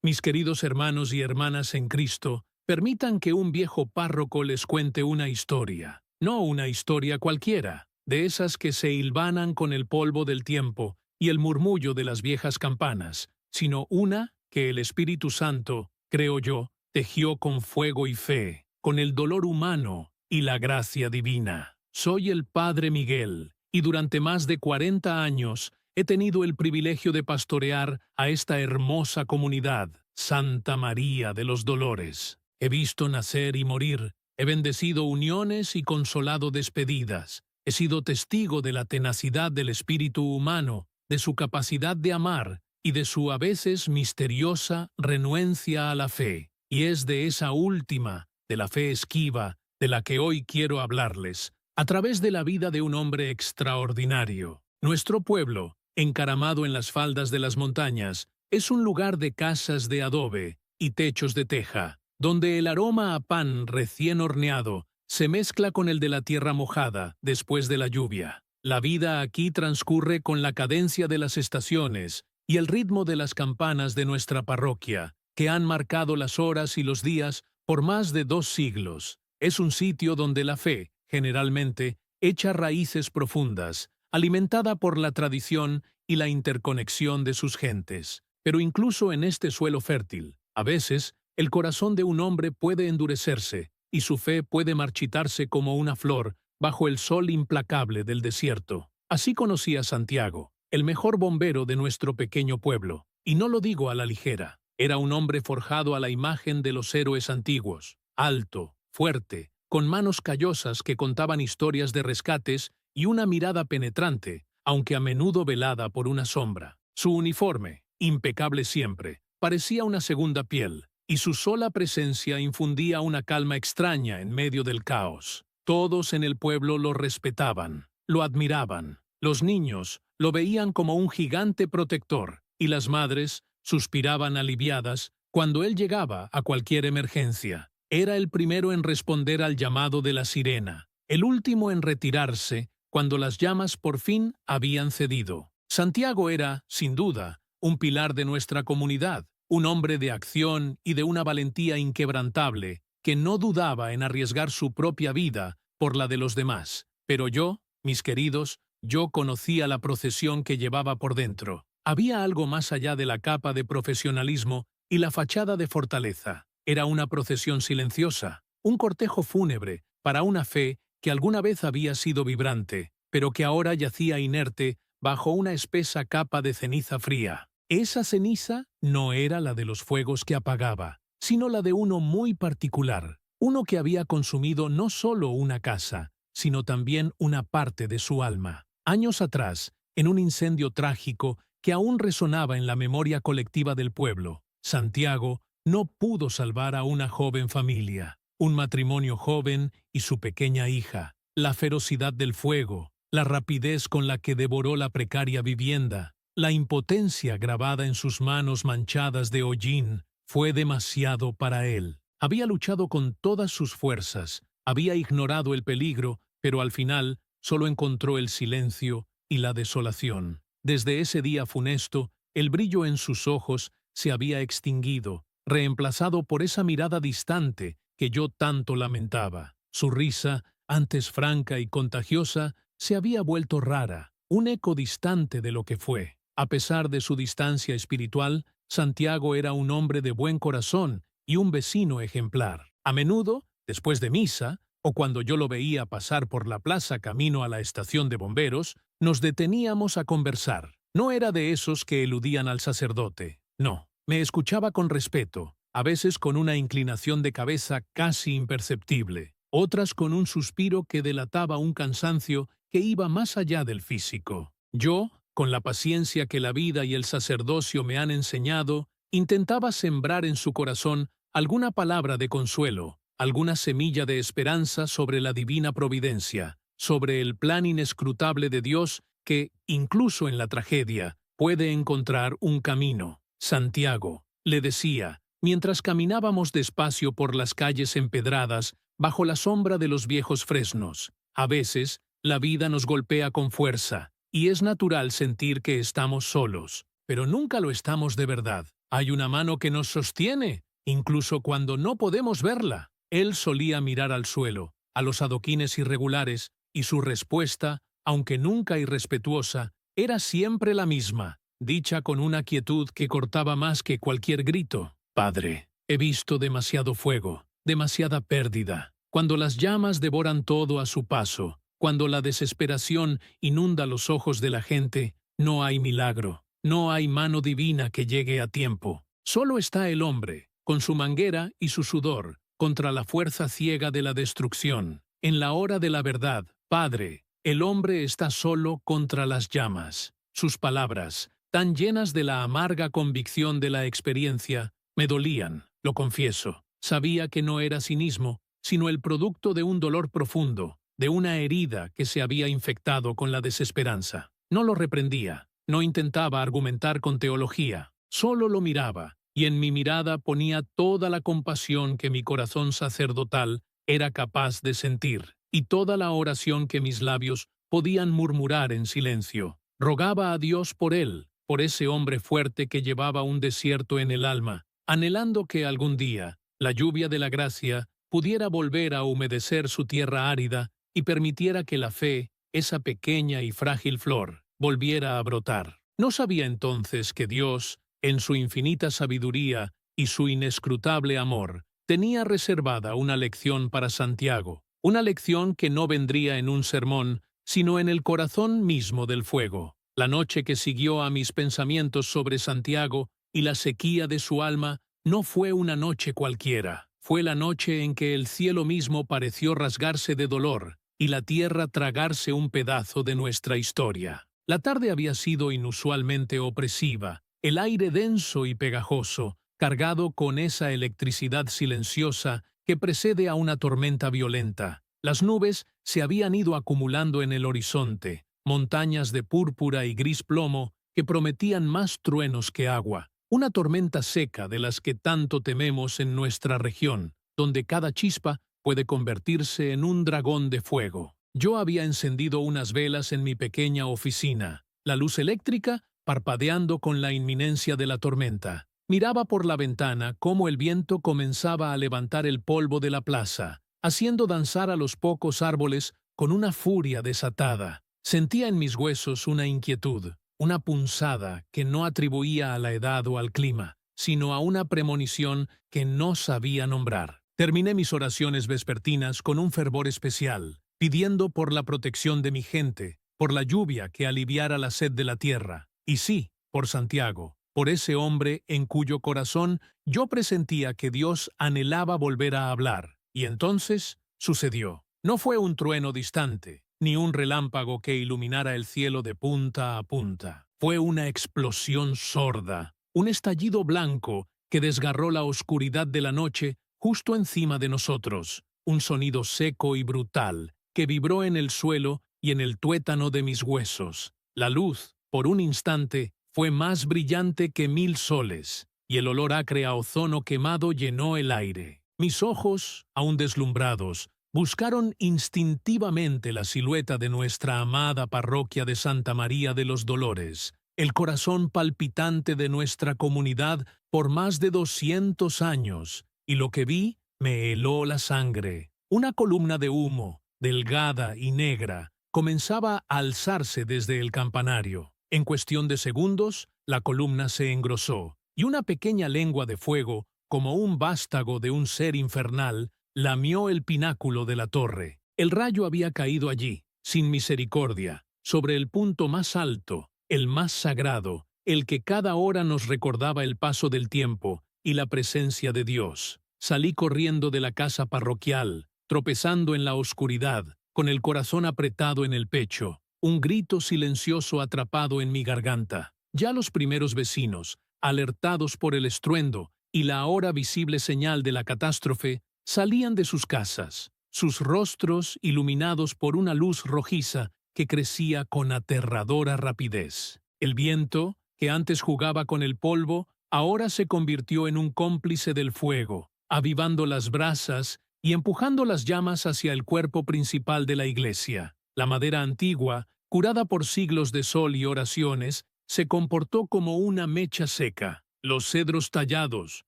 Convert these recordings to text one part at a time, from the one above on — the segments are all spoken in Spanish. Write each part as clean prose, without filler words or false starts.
Mis queridos hermanos y hermanas en Cristo, permitan que un viejo párroco les cuente una historia, no una historia cualquiera, de esas que se hilvanan con el polvo del tiempo y el murmullo de las viejas campanas, sino una que el Espíritu Santo, creo yo, tejió con fuego y fe, con el dolor humano y la gracia divina. Soy el Padre Miguel, y durante más de 40 años he tenido el privilegio de pastorear a esta hermosa comunidad, Santa María de los Dolores. He visto nacer y morir, he bendecido uniones y consolado despedidas. He sido testigo de la tenacidad del espíritu humano, de su capacidad de amar y de su a veces misteriosa renuencia a la fe. Y es de esa última, de la fe esquiva, de la que hoy quiero hablarles, a través de la vida de un hombre extraordinario. Nuestro pueblo, encaramado en las faldas de las montañas, es un lugar de casas de adobe y techos de teja, donde el aroma a pan recién horneado se mezcla con el de la tierra mojada después de la lluvia. La vida aquí transcurre con la cadencia de las estaciones y el ritmo de las campanas de nuestra parroquia, que han marcado las horas y los días por más de 2 siglos. Es un sitio donde la fe, generalmente, echa raíces profundas, alimentada por la tradición y la interconexión de sus gentes. Pero incluso en este suelo fértil, a veces, el corazón de un hombre puede endurecerse y su fe puede marchitarse como una flor bajo el sol implacable del desierto. Así conocí a Santiago, el mejor bombero de nuestro pequeño pueblo, y no lo digo a la ligera. Era un hombre forjado a la imagen de los héroes antiguos, alto, fuerte, con manos callosas que contaban historias de rescates y una mirada penetrante, aunque a menudo velada por una sombra. Su uniforme, impecable siempre, parecía una segunda piel, y su sola presencia infundía una calma extraña en medio del caos. Todos en el pueblo lo respetaban, lo admiraban. Los niños lo veían como un gigante protector, y las madres suspiraban aliviadas cuando él llegaba a cualquier emergencia. Era el primero en responder al llamado de la sirena, el último en retirarse cuando las llamas por fin habían cedido. Santiago era, sin duda, un pilar de nuestra comunidad, un hombre de acción y de una valentía inquebrantable, que no dudaba en arriesgar su propia vida por la de los demás. Pero yo, mis queridos, yo conocía la procesión que llevaba por dentro. Había algo más allá de la capa de profesionalismo y la fachada de fortaleza. Era una procesión silenciosa, un cortejo fúnebre para una fe que alguna vez había sido vibrante, pero que ahora yacía inerte bajo una espesa capa de ceniza fría. Esa ceniza no era la de los fuegos que apagaba, sino la de uno muy particular, uno que había consumido no solo una casa, sino también una parte de su alma. Años atrás, en un incendio trágico que aún resonaba en la memoria colectiva del pueblo, Santiago no pudo salvar a una joven familia, un matrimonio joven y su pequeña hija. La ferocidad del fuego, la rapidez con la que devoró la precaria vivienda, la impotencia grabada en sus manos manchadas de hollín, fue demasiado para él. Había luchado con todas sus fuerzas, había ignorado el peligro, pero al final solo encontró el silencio y la desolación. Desde ese día funesto, el brillo en sus ojos se había extinguido, reemplazado por esa mirada distante que yo tanto lamentaba. Su risa, antes franca y contagiosa, se había vuelto rara, un eco distante de lo que fue. A pesar de su distancia espiritual, Santiago era un hombre de buen corazón y un vecino ejemplar. A menudo, después de misa, o cuando yo lo veía pasar por la plaza camino a la estación de bomberos, nos deteníamos a conversar. No era de esos que eludían al sacerdote, no. Me escuchaba con respeto, a veces con una inclinación de cabeza casi imperceptible, otras con un suspiro que delataba un cansancio que iba más allá del físico. Yo, con la paciencia que la vida y el sacerdocio me han enseñado, intentaba sembrar en su corazón alguna palabra de consuelo, alguna semilla de esperanza sobre la divina providencia, sobre el plan inescrutable de Dios que, incluso en la tragedia, puede encontrar un camino. Santiago, le decía, mientras caminábamos despacio por las calles empedradas bajo la sombra de los viejos fresnos. A veces, la vida nos golpea con fuerza, y es natural sentir que estamos solos, pero nunca lo estamos de verdad. Hay una mano que nos sostiene, incluso cuando no podemos verla. Él solía mirar al suelo, a los adoquines irregulares, y su respuesta, aunque nunca irrespetuosa, era siempre la misma, dicha con una quietud que cortaba más que cualquier grito. Padre, he visto demasiado fuego, demasiada pérdida. Cuando las llamas devoran todo a su paso, cuando la desesperación inunda los ojos de la gente, no hay milagro, no hay mano divina que llegue a tiempo. Solo está el hombre, con su manguera y su sudor, contra la fuerza ciega de la destrucción. En la hora de la verdad, Padre, el hombre está solo contra las llamas. Sus palabras, tan llenas de la amarga convicción de la experiencia, me dolían, lo confieso. Sabía que no era cinismo, sino el producto de un dolor profundo, de una herida que se había infectado con la desesperanza. No lo reprendía, no intentaba argumentar con teología, solo lo miraba, y en mi mirada ponía toda la compasión que mi corazón sacerdotal era capaz de sentir, y toda la oración que mis labios podían murmurar en silencio. Rogaba a Dios por él, por ese hombre fuerte que llevaba un desierto en el alma, anhelando que algún día la lluvia de la gracia pudiera volver a humedecer su tierra árida y permitiera que la fe, esa pequeña y frágil flor, volviera a brotar. No sabía entonces que Dios, en su infinita sabiduría y su inescrutable amor, tenía reservada una lección para Santiago, una lección que no vendría en un sermón, sino en el corazón mismo del fuego. La noche que siguió a mis pensamientos sobre Santiago y la sequía de su alma no fue una noche cualquiera. Fue la noche en que el cielo mismo pareció rasgarse de dolor y la tierra tragarse un pedazo de nuestra historia. La tarde había sido inusualmente opresiva, el aire denso y pegajoso, cargado con esa electricidad silenciosa que precede a una tormenta violenta. Las nubes se habían ido acumulando en el horizonte, montañas de púrpura y gris plomo que prometían más truenos que agua. Una tormenta seca de las que tanto tememos en nuestra región, donde cada chispa puede convertirse en un dragón de fuego. Yo había encendido unas velas en mi pequeña oficina, la luz eléctrica parpadeando con la inminencia de la tormenta. Miraba por la ventana cómo el viento comenzaba a levantar el polvo de la plaza, haciendo danzar a los pocos árboles con una furia desatada. Sentía en mis huesos una inquietud, una punzada que no atribuía a la edad o al clima, sino a una premonición que no sabía nombrar. Terminé mis oraciones vespertinas con un fervor especial, pidiendo por la protección de mi gente, por la lluvia que aliviara la sed de la tierra, y sí, por Santiago, por ese hombre en cuyo corazón yo presentía que Dios anhelaba volver a hablar. Y entonces sucedió. No fue un trueno distante, ni un relámpago que iluminara el cielo de punta a punta. Fue una explosión sorda, un estallido blanco que desgarró la oscuridad de la noche justo encima de nosotros, un sonido seco y brutal que vibró en el suelo y en el tuétano de mis huesos. La luz, por un instante, fue más brillante que 1000 soles, y el olor acre a ozono quemado llenó el aire. Mis ojos, aún deslumbrados, buscaron instintivamente la silueta de nuestra amada parroquia de Santa María de los Dolores, el corazón palpitante de nuestra comunidad por más de 200 años, y lo que vi me heló la sangre. Una columna de humo, delgada y negra, comenzaba a alzarse desde el campanario. En cuestión de segundos, la columna se engrosó, y una pequeña lengua de fuego, como un vástago de un ser infernal, lamió el pináculo de la torre. El rayo había caído allí, sin misericordia, sobre el punto más alto, el más sagrado, el que cada hora nos recordaba el paso del tiempo y la presencia de Dios. Salí corriendo de la casa parroquial, tropezando en la oscuridad, con el corazón apretado en el pecho, un grito silencioso atrapado en mi garganta. Ya los primeros vecinos, alertados por el estruendo y la ahora visible señal de la catástrofe, salían de sus casas, sus rostros iluminados por una luz rojiza que crecía con aterradora rapidez. El viento, que antes jugaba con el polvo, ahora se convirtió en un cómplice del fuego, avivando las brasas y empujando las llamas hacia el cuerpo principal de la iglesia. La madera antigua, curada por siglos de sol y oraciones, se comportó como una mecha seca. los cedros tallados,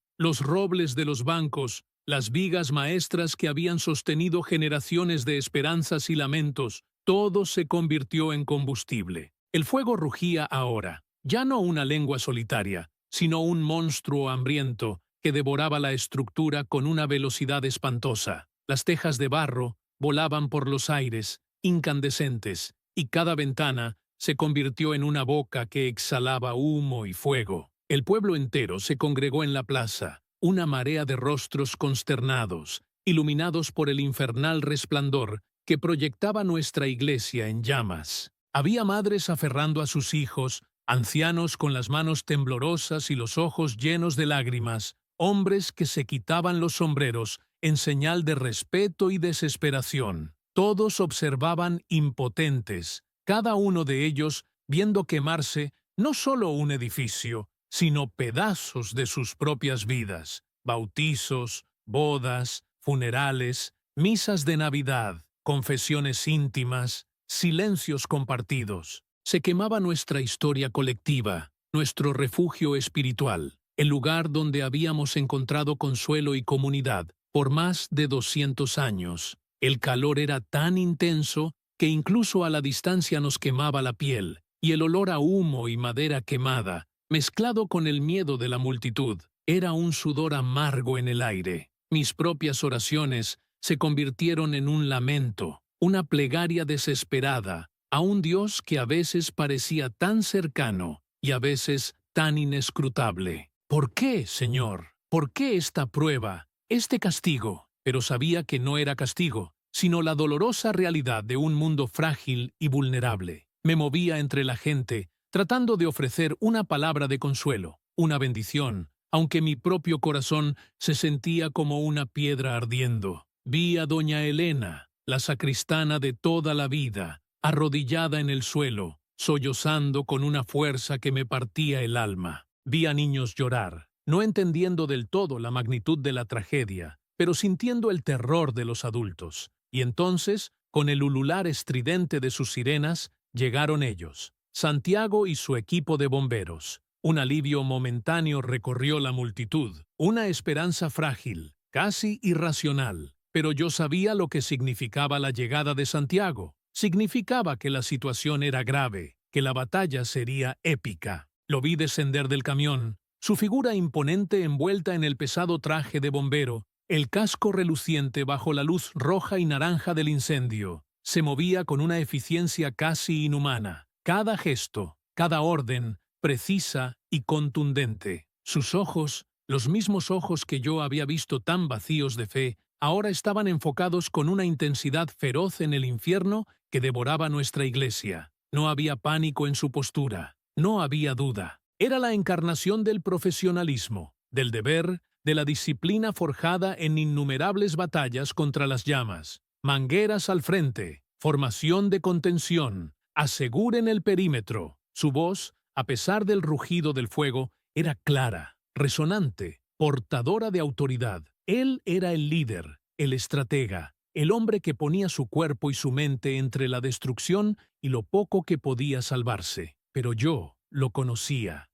los robles de los bancos, las vigas maestras que habían sostenido generaciones de esperanzas y lamentos, todo se convirtió en combustible. El fuego rugía ahora, ya no una lengua solitaria, sino un monstruo hambriento que devoraba la estructura con una velocidad espantosa. Las tejas de barro volaban por los aires, incandescentes, y cada ventana se convirtió en una boca que exhalaba humo y fuego. El pueblo entero se congregó en la plaza, una marea de rostros consternados, iluminados por el infernal resplandor que proyectaba nuestra iglesia en llamas. Había madres aferrando a sus hijos, ancianos con las manos temblorosas y los ojos llenos de lágrimas, hombres que se quitaban los sombreros en señal de respeto y desesperación. Todos observaban impotentes, cada uno de ellos viendo quemarse no solo un edificio, sino pedazos de sus propias vidas, bautizos, bodas, funerales, misas de Navidad, confesiones íntimas, silencios compartidos. Se quemaba nuestra historia colectiva, nuestro refugio espiritual, el lugar donde habíamos encontrado consuelo y comunidad por más de 200 años. El calor era tan intenso que incluso a la distancia nos quemaba la piel, y el olor a humo y madera quemada, mezclado con el miedo de la multitud, era un sudor amargo en el aire. Mis propias oraciones se convirtieron en un lamento, una plegaria desesperada a un Dios que a veces parecía tan cercano y a veces tan inescrutable. ¿Por qué, Señor? ¿Por qué esta prueba, este castigo? Pero sabía que no era castigo, sino la dolorosa realidad de un mundo frágil y vulnerable. Me movía entre la gente, tratando de ofrecer una palabra de consuelo, una bendición, aunque mi propio corazón se sentía como una piedra ardiendo. Vi a doña Elena, la sacristana de toda la vida, arrodillada en el suelo, sollozando con una fuerza que me partía el alma. Vi a niños llorar, no entendiendo del todo la magnitud de la tragedia, pero sintiendo el terror de los adultos. Y entonces, con el ulular estridente de sus sirenas, llegaron ellos, Santiago y su equipo de bomberos. Un alivio momentáneo recorrió la multitud, una esperanza frágil, casi irracional. Pero yo sabía lo que significaba la llegada de Santiago. Significaba que la situación era grave, que la batalla sería épica. Lo vi descender del camión, su figura imponente envuelta en el pesado traje de bombero, el casco reluciente bajo la luz roja y naranja del incendio. Se movía con una eficiencia casi inhumana. Cada gesto, cada orden, precisa y contundente. Sus ojos, los mismos ojos que yo había visto tan vacíos de fe, ahora estaban enfocados con una intensidad feroz en el infierno que devoraba nuestra iglesia. No había pánico en su postura, no había duda. Era la encarnación del profesionalismo, del deber, de la disciplina forjada en innumerables batallas contra las llamas. Mangueras al frente, formación de contención, aseguren el perímetro. Su voz, a pesar del rugido del fuego, era clara, resonante, portadora de autoridad. Él era el líder, el estratega, el hombre que ponía su cuerpo y su mente entre la destrucción y lo poco que podía salvarse. Pero yo lo conocía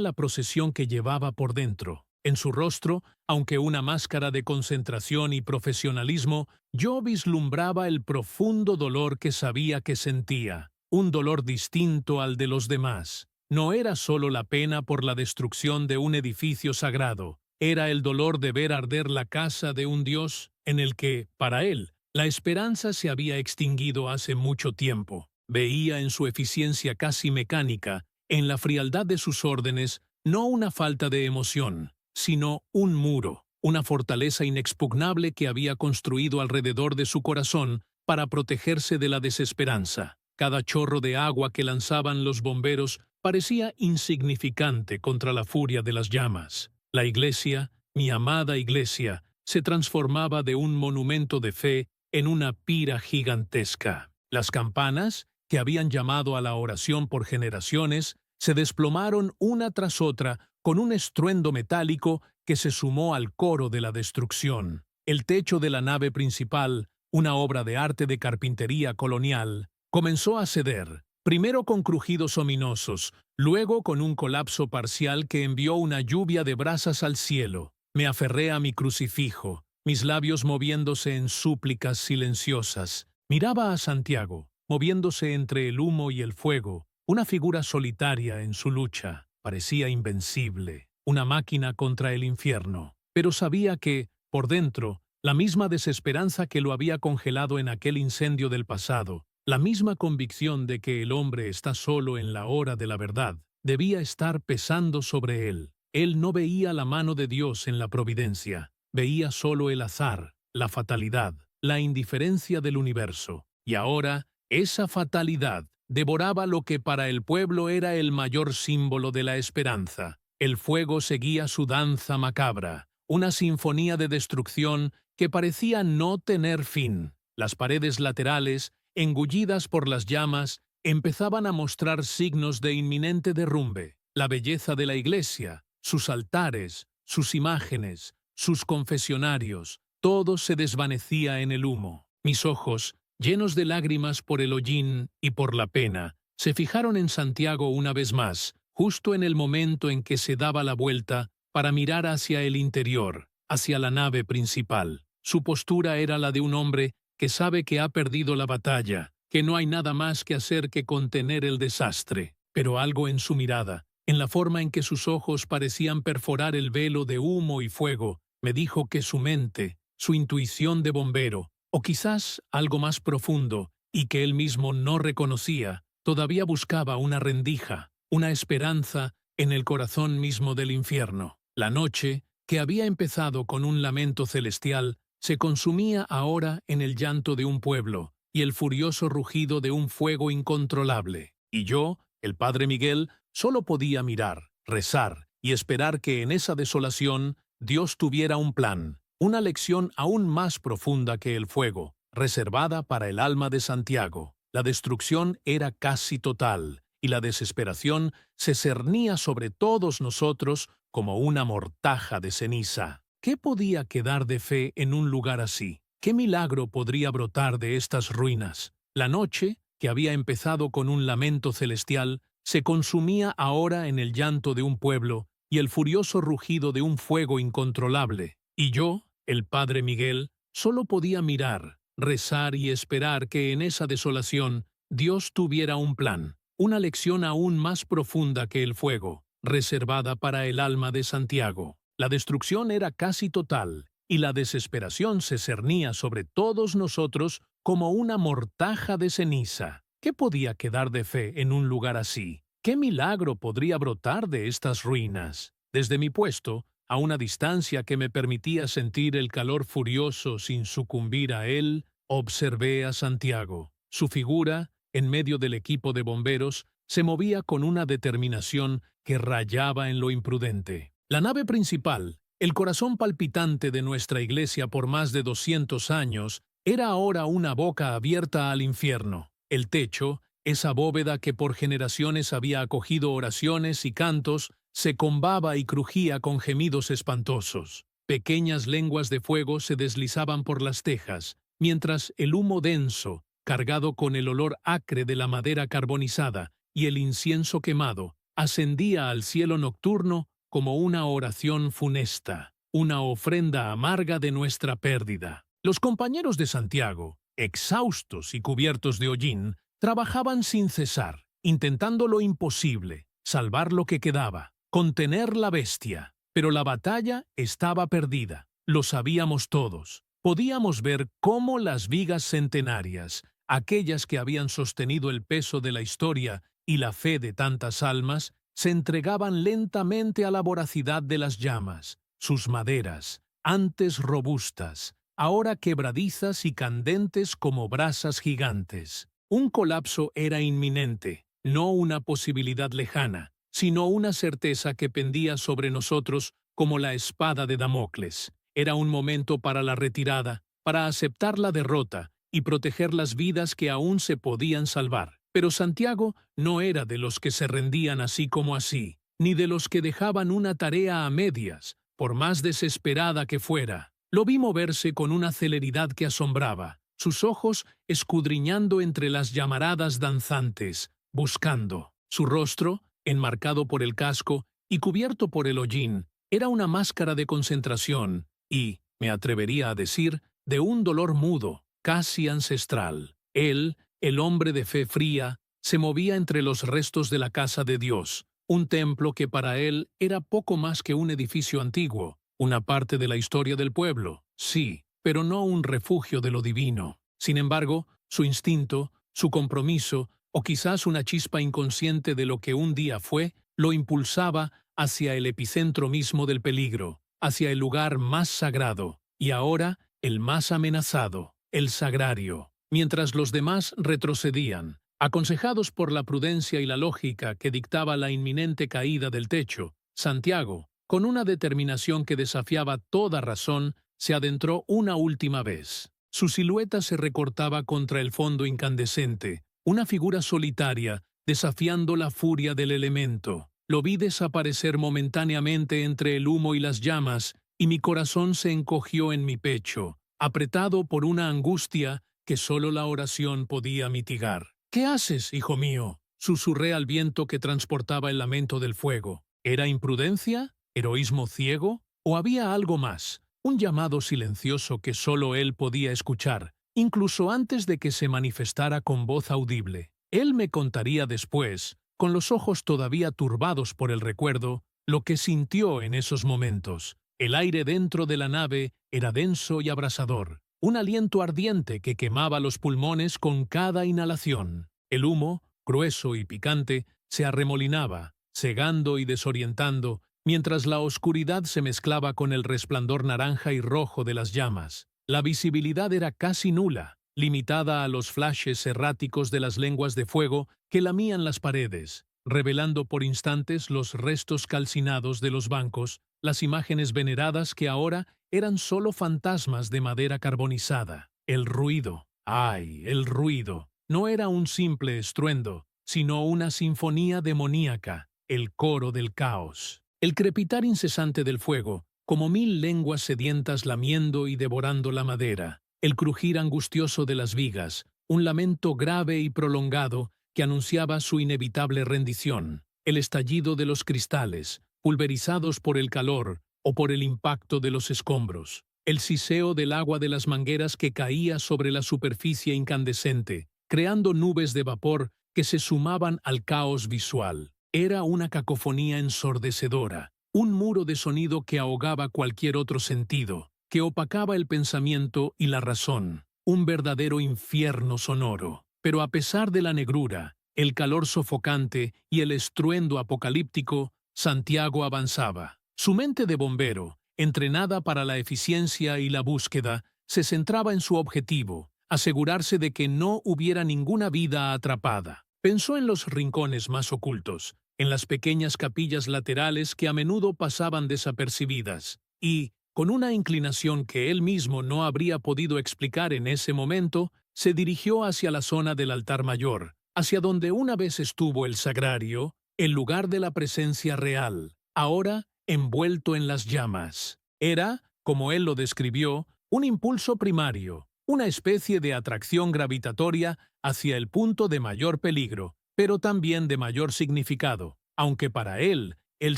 la procesión que llevaba por dentro. En su rostro, aunque una máscara de concentración y profesionalismo, yo vislumbraba el profundo dolor que sabía que sentía, un dolor distinto al de los demás. No era solo la pena por la destrucción de un edificio sagrado, era el dolor de ver arder la casa de un Dios en el que, para él, la esperanza se había extinguido hace mucho tiempo. Veía en su eficiencia casi mecánica, en la frialdad de sus órdenes, no una falta de emoción, sino un muro, una fortaleza inexpugnable que había construido alrededor de su corazón para protegerse de la desesperanza. Cada chorro de agua que lanzaban los bomberos parecía insignificante contra la furia de las llamas. La iglesia, mi amada iglesia, se transformaba de un monumento de fe en una pira gigantesca. Las campanas, que habían llamado a la oración por generaciones, se desplomaron una tras otra con un estruendo metálico que se sumó al coro de la destrucción. El techo de la nave principal, una obra de arte de carpintería colonial, comenzó a ceder, primero con crujidos ominosos, luego con un colapso parcial que envió una lluvia de brasas al cielo. Me aferré a mi crucifijo, mis labios moviéndose en súplicas silenciosas. Miraba a Santiago, moviéndose entre el humo y el fuego, una figura solitaria en su lucha. Parecía invencible, una máquina contra el infierno. Pero sabía que, por dentro, la misma desesperanza que lo había congelado en aquel incendio del pasado, la misma convicción de que el hombre está solo en la hora de la verdad, debía estar pesando sobre él. Él no veía la mano de Dios en la providencia, veía solo el azar, la fatalidad, la indiferencia del universo. Y ahora, esa fatalidad devoraba lo que para el pueblo era el mayor símbolo de la esperanza. El fuego seguía su danza macabra, una sinfonía de destrucción que parecía no tener fin. Las paredes laterales, engullidas por las llamas, empezaban a mostrar signos de inminente derrumbe. La belleza de la iglesia, sus altares, sus imágenes, sus confesionarios, todo se desvanecía en el humo. Mis ojos, llenos de lágrimas por el hollín y por la pena, se fijaron en Santiago una vez más, justo en el momento en que se daba la vuelta para mirar hacia el interior, hacia la nave principal. Su postura era la de un hombre que sabe que ha perdido la batalla, que no hay nada más que hacer que contener el desastre. Pero algo en su mirada, en la forma en que sus ojos parecían perforar el velo de humo y fuego, me dijo que su mente, su intuición de bombero, o quizás algo más profundo, y que él mismo no reconocía, todavía buscaba una rendija, una esperanza en el corazón mismo del infierno. La noche, que había empezado con un lamento celestial, se consumía ahora en el llanto de un pueblo y el furioso rugido de un fuego incontrolable. Y yo, el padre Miguel, solo podía mirar, rezar y esperar que en esa desolación Dios tuviera un plan, una lección aún más profunda que el fuego, reservada para el alma de Santiago. La destrucción era casi total, y la desesperación se cernía sobre todos nosotros como una mortaja de ceniza. ¿Qué podía quedar de fe en un lugar así? ¿Qué milagro podría brotar de estas ruinas? La noche, que había empezado con un lamento celestial, se consumía ahora en el llanto de un pueblo y el furioso rugido de un fuego incontrolable. Y yo, el padre Miguel, solo podía mirar, rezar y esperar que en esa desolación Dios tuviera un plan, una lección aún más profunda que el fuego, reservada para el alma de Santiago. La destrucción era casi total, y la desesperación se cernía sobre todos nosotros como una mortaja de ceniza. ¿Qué podía quedar de fe en un lugar así? ¿Qué milagro podría brotar de estas ruinas? Desde mi puesto, a una distancia que me permitía sentir el calor furioso sin sucumbir a él, observé a Santiago. Su figura, en medio del equipo de bomberos, se movía con una determinación que rayaba en lo imprudente. La nave principal, el corazón palpitante de nuestra iglesia por más de 200 años, era ahora una boca abierta al infierno. El techo, esa bóveda que por generaciones había acogido oraciones y cantos, se combaba y crujía con gemidos espantosos. Pequeñas lenguas de fuego se deslizaban por las tejas, mientras el humo denso, cargado con el olor acre de la madera carbonizada y el incienso quemado, ascendía al cielo nocturno como una oración funesta, una ofrenda amarga de nuestra pérdida. Los compañeros de Santiago, exhaustos y cubiertos de hollín, trabajaban sin cesar, intentando lo imposible, salvar lo que quedaba, contener la bestia. Pero la batalla estaba perdida, lo sabíamos todos. Podíamos ver cómo las vigas centenarias, aquellas que habían sostenido el peso de la historia y la fe de tantas almas, se entregaban lentamente a la voracidad de las llamas. Sus maderas, antes robustas, ahora quebradizas y candentes como brasas gigantes. Un colapso era inminente, no una posibilidad lejana, sino una certeza que pendía sobre nosotros como la espada de Damocles. Era un momento para la retirada, para aceptar la derrota y proteger las vidas que aún se podían salvar. Pero Santiago no era de los que se rendían así como así, ni de los que dejaban una tarea a medias, por más desesperada que fuera. Lo vi moverse con una celeridad que asombraba, sus ojos escudriñando entre las llamaradas danzantes, buscando. Su rostro, enmarcado por el casco y cubierto por el hollín, era una máscara de concentración y, me atrevería a decir, de un dolor mudo, casi ancestral. Él, el hombre de fe fría, se movía entre los restos de la casa de Dios, un templo que para él era poco más que un edificio antiguo, una parte de la historia del pueblo, sí, pero no un refugio de lo divino. Sin embargo, su instinto, su compromiso, o quizás una chispa inconsciente de lo que un día fue, lo impulsaba hacia el epicentro mismo del peligro, hacia el lugar más sagrado, y ahora el más amenazado, el sagrario. Mientras los demás retrocedían, aconsejados por la prudencia y la lógica que dictaba la inminente caída del techo, Santiago, con una determinación que desafiaba toda razón, se adentró una última vez. Su silueta se recortaba contra el fondo incandescente, una figura solitaria, desafiando la furia del elemento. Lo vi desaparecer momentáneamente entre el humo y las llamas, y mi corazón se encogió en mi pecho, apretado por una angustia que solo la oración podía mitigar. «¿Qué haces, hijo mío?», susurré al viento que transportaba el lamento del fuego. ¿Era imprudencia? ¿Heroísmo ciego? ¿O había algo más? Un llamado silencioso que solo él podía escuchar, incluso antes de que se manifestara con voz audible. Él me contaría después, con los ojos todavía turbados por el recuerdo, lo que sintió en esos momentos. El aire dentro de la nave era denso y abrasador, un aliento ardiente que quemaba los pulmones con cada inhalación. El humo, grueso y picante, se arremolinaba, cegando y desorientando, mientras la oscuridad se mezclaba con el resplandor naranja y rojo de las llamas. La visibilidad era casi nula, limitada a los flashes erráticos de las lenguas de fuego que lamían las paredes, revelando por instantes los restos calcinados de los bancos, las imágenes veneradas que ahora eran solo fantasmas de madera carbonizada. El ruido, ¡ay, el ruido! No era un simple estruendo, sino una sinfonía demoníaca, el coro del caos. El crepitar incesante del fuego, como mil lenguas sedientas lamiendo y devorando la madera, el crujir angustioso de las vigas, un lamento grave y prolongado que anunciaba su inevitable rendición, el estallido de los cristales, pulverizados por el calor o por el impacto de los escombros, el siseo del agua de las mangueras que caía sobre la superficie incandescente, creando nubes de vapor que se sumaban al caos visual. Era una cacofonía ensordecedora, un muro de sonido que ahogaba cualquier otro sentido, que opacaba el pensamiento y la razón, un verdadero infierno sonoro. Pero a pesar de la negrura, el calor sofocante y el estruendo apocalíptico, Santiago avanzaba. Su mente de bombero, entrenada para la eficiencia y la búsqueda, se centraba en su objetivo, asegurarse de que no hubiera ninguna vida atrapada. Pensó en los rincones más ocultos, en las pequeñas capillas laterales que a menudo pasaban desapercibidas, y, con una inclinación que él mismo no habría podido explicar en ese momento, se dirigió hacia la zona del altar mayor, hacia donde una vez estuvo el sagrario, el lugar de la presencia real, ahora envuelto en las llamas. Era, como él lo describió, un impulso primario, una especie de atracción gravitatoria hacia el punto de mayor peligro, pero también de mayor significado, aunque para él el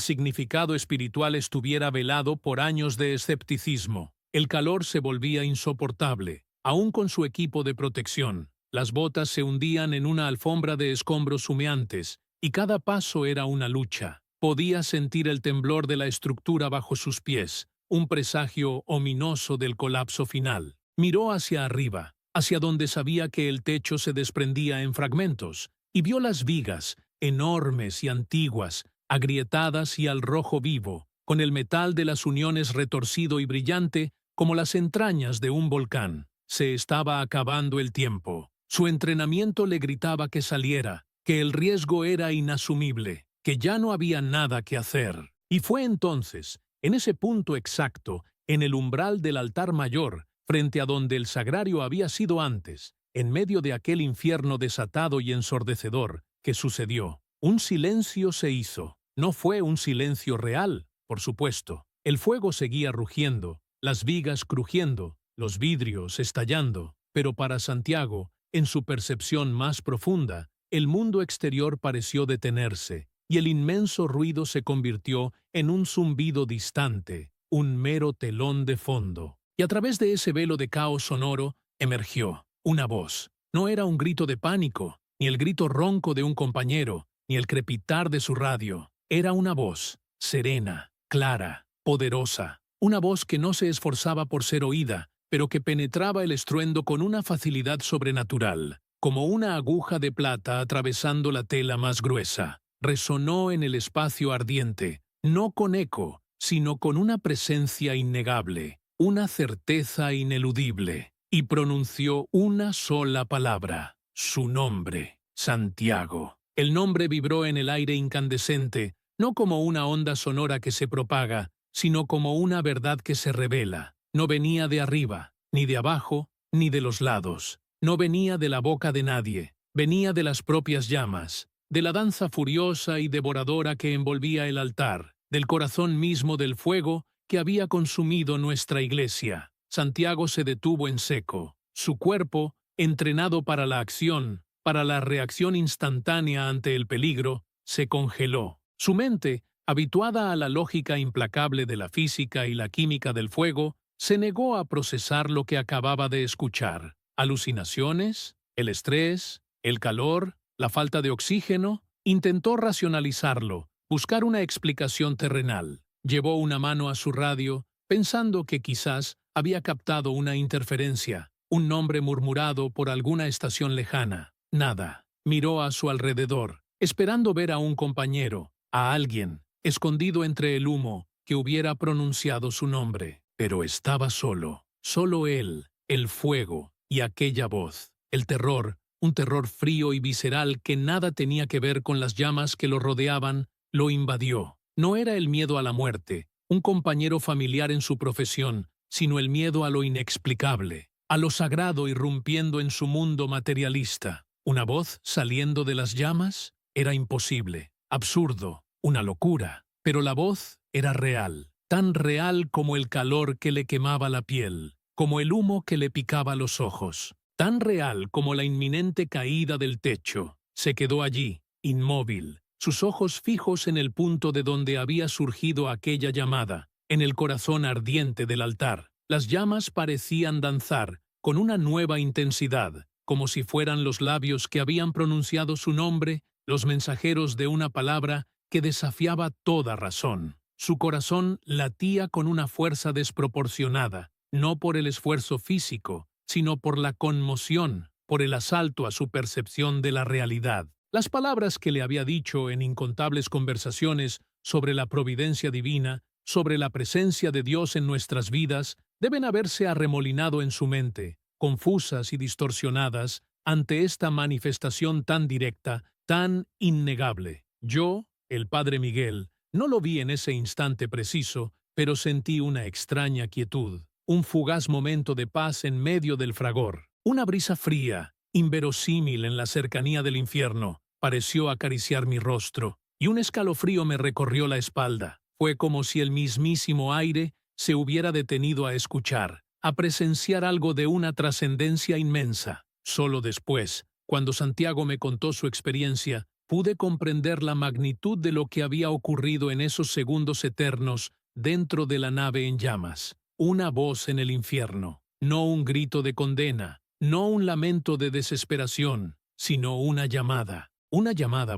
significado espiritual estuviera velado por años de escepticismo. El calor se volvía insoportable, aún con su equipo de protección. Las botas se hundían en una alfombra de escombros humeantes, y cada paso era una lucha. Podía sentir el temblor de la estructura bajo sus pies, un presagio ominoso del colapso final. Miró hacia arriba, hacia donde sabía que el techo se desprendía en fragmentos, y vio las vigas, enormes y antiguas, agrietadas y al rojo vivo, con el metal de las uniones retorcido y brillante como las entrañas de un volcán. Se estaba acabando el tiempo. Su entrenamiento le gritaba que saliera, que el riesgo era inasumible, que ya no había nada que hacer. Y fue entonces, en ese punto exacto, en el umbral del altar mayor, frente a donde el sagrario había sido antes, en medio de aquel infierno desatado y ensordecedor, que sucedió. Un silencio se hizo. No fue un silencio real, por supuesto. El fuego seguía rugiendo, las vigas crujiendo, los vidrios estallando, pero para Santiago, en su percepción más profunda, el mundo exterior pareció detenerse, y el inmenso ruido se convirtió en un zumbido distante, un mero telón de fondo. Y a través de ese velo de caos sonoro emergió una voz. No era un grito de pánico, ni el grito ronco de un compañero, ni el crepitar de su radio. Era una voz, serena, clara, poderosa. Una voz que no se esforzaba por ser oída, pero que penetraba el estruendo con una facilidad sobrenatural, como una aguja de plata atravesando la tela más gruesa. Resonó en el espacio ardiente, no con eco, sino con una presencia innegable, una certeza ineludible, y pronunció una sola palabra, su nombre, Santiago. El nombre vibró en el aire incandescente, no como una onda sonora que se propaga, sino como una verdad que se revela. No venía de arriba, ni de abajo, ni de los lados. No venía de la boca de nadie, venía de las propias llamas, de la danza furiosa y devoradora que envolvía el altar, del corazón mismo del fuego que había consumido nuestra iglesia. Santiago se detuvo en seco. Su cuerpo, entrenado para la acción, para la reacción instantánea ante el peligro, se congeló. Su mente, habituada a la lógica implacable de la física y la química del fuego, se negó a procesar lo que acababa de escuchar. Alucinaciones, el estrés, el calor, la falta de oxígeno. Intentó racionalizarlo, buscar una explicación terrenal. Llevó una mano a su radio, pensando que quizás había captado una interferencia, un nombre murmurado por alguna estación lejana. Nada. Miró a su alrededor, esperando ver a un compañero, a alguien, escondido entre el humo, que hubiera pronunciado su nombre. Pero estaba solo. Solo él, el fuego y aquella voz. El terror, un terror frío y visceral que nada tenía que ver con las llamas que lo rodeaban, lo invadió. No era el miedo a la muerte, un compañero familiar en su profesión, sino el miedo a lo inexplicable, a lo sagrado irrumpiendo en su mundo materialista. ¿Una voz saliendo de las llamas? Era imposible, absurdo, una locura. Pero la voz era real, tan real como el calor que le quemaba la piel, como el humo que le picaba los ojos, tan real como la inminente caída del techo. Se quedó allí, inmóvil, sus ojos fijos en el punto de donde había surgido aquella llamada, en el corazón ardiente del altar. Las llamas parecían danzar, con una nueva intensidad, como si fueran los labios que habían pronunciado su nombre, los mensajeros de una palabra que desafiaba toda razón. Su corazón latía con una fuerza desproporcionada, no por el esfuerzo físico, sino por la conmoción, por el asalto a su percepción de la realidad. Las palabras que le había dicho en incontables conversaciones sobre la providencia divina, sobre la presencia de Dios en nuestras vidas, deben haberse arremolinado en su mente, confusas y distorsionadas, ante esta manifestación tan directa, tan innegable. Yo, el padre Miguel, no lo vi en ese instante preciso, pero sentí una extraña quietud, un fugaz momento de paz en medio del fragor. Una brisa fría, inverosímil en la cercanía del infierno, pareció acariciar mi rostro, y un escalofrío me recorrió la espalda. Fue como si el mismísimo aire se hubiera detenido a escuchar, a presenciar algo de una trascendencia inmensa. Solo después, cuando Santiago me contó su experiencia, pude comprender la magnitud de lo que había ocurrido en esos segundos eternos dentro de la nave en llamas. Una voz en el infierno, no un grito de condena, no un lamento de desesperación, sino una llamada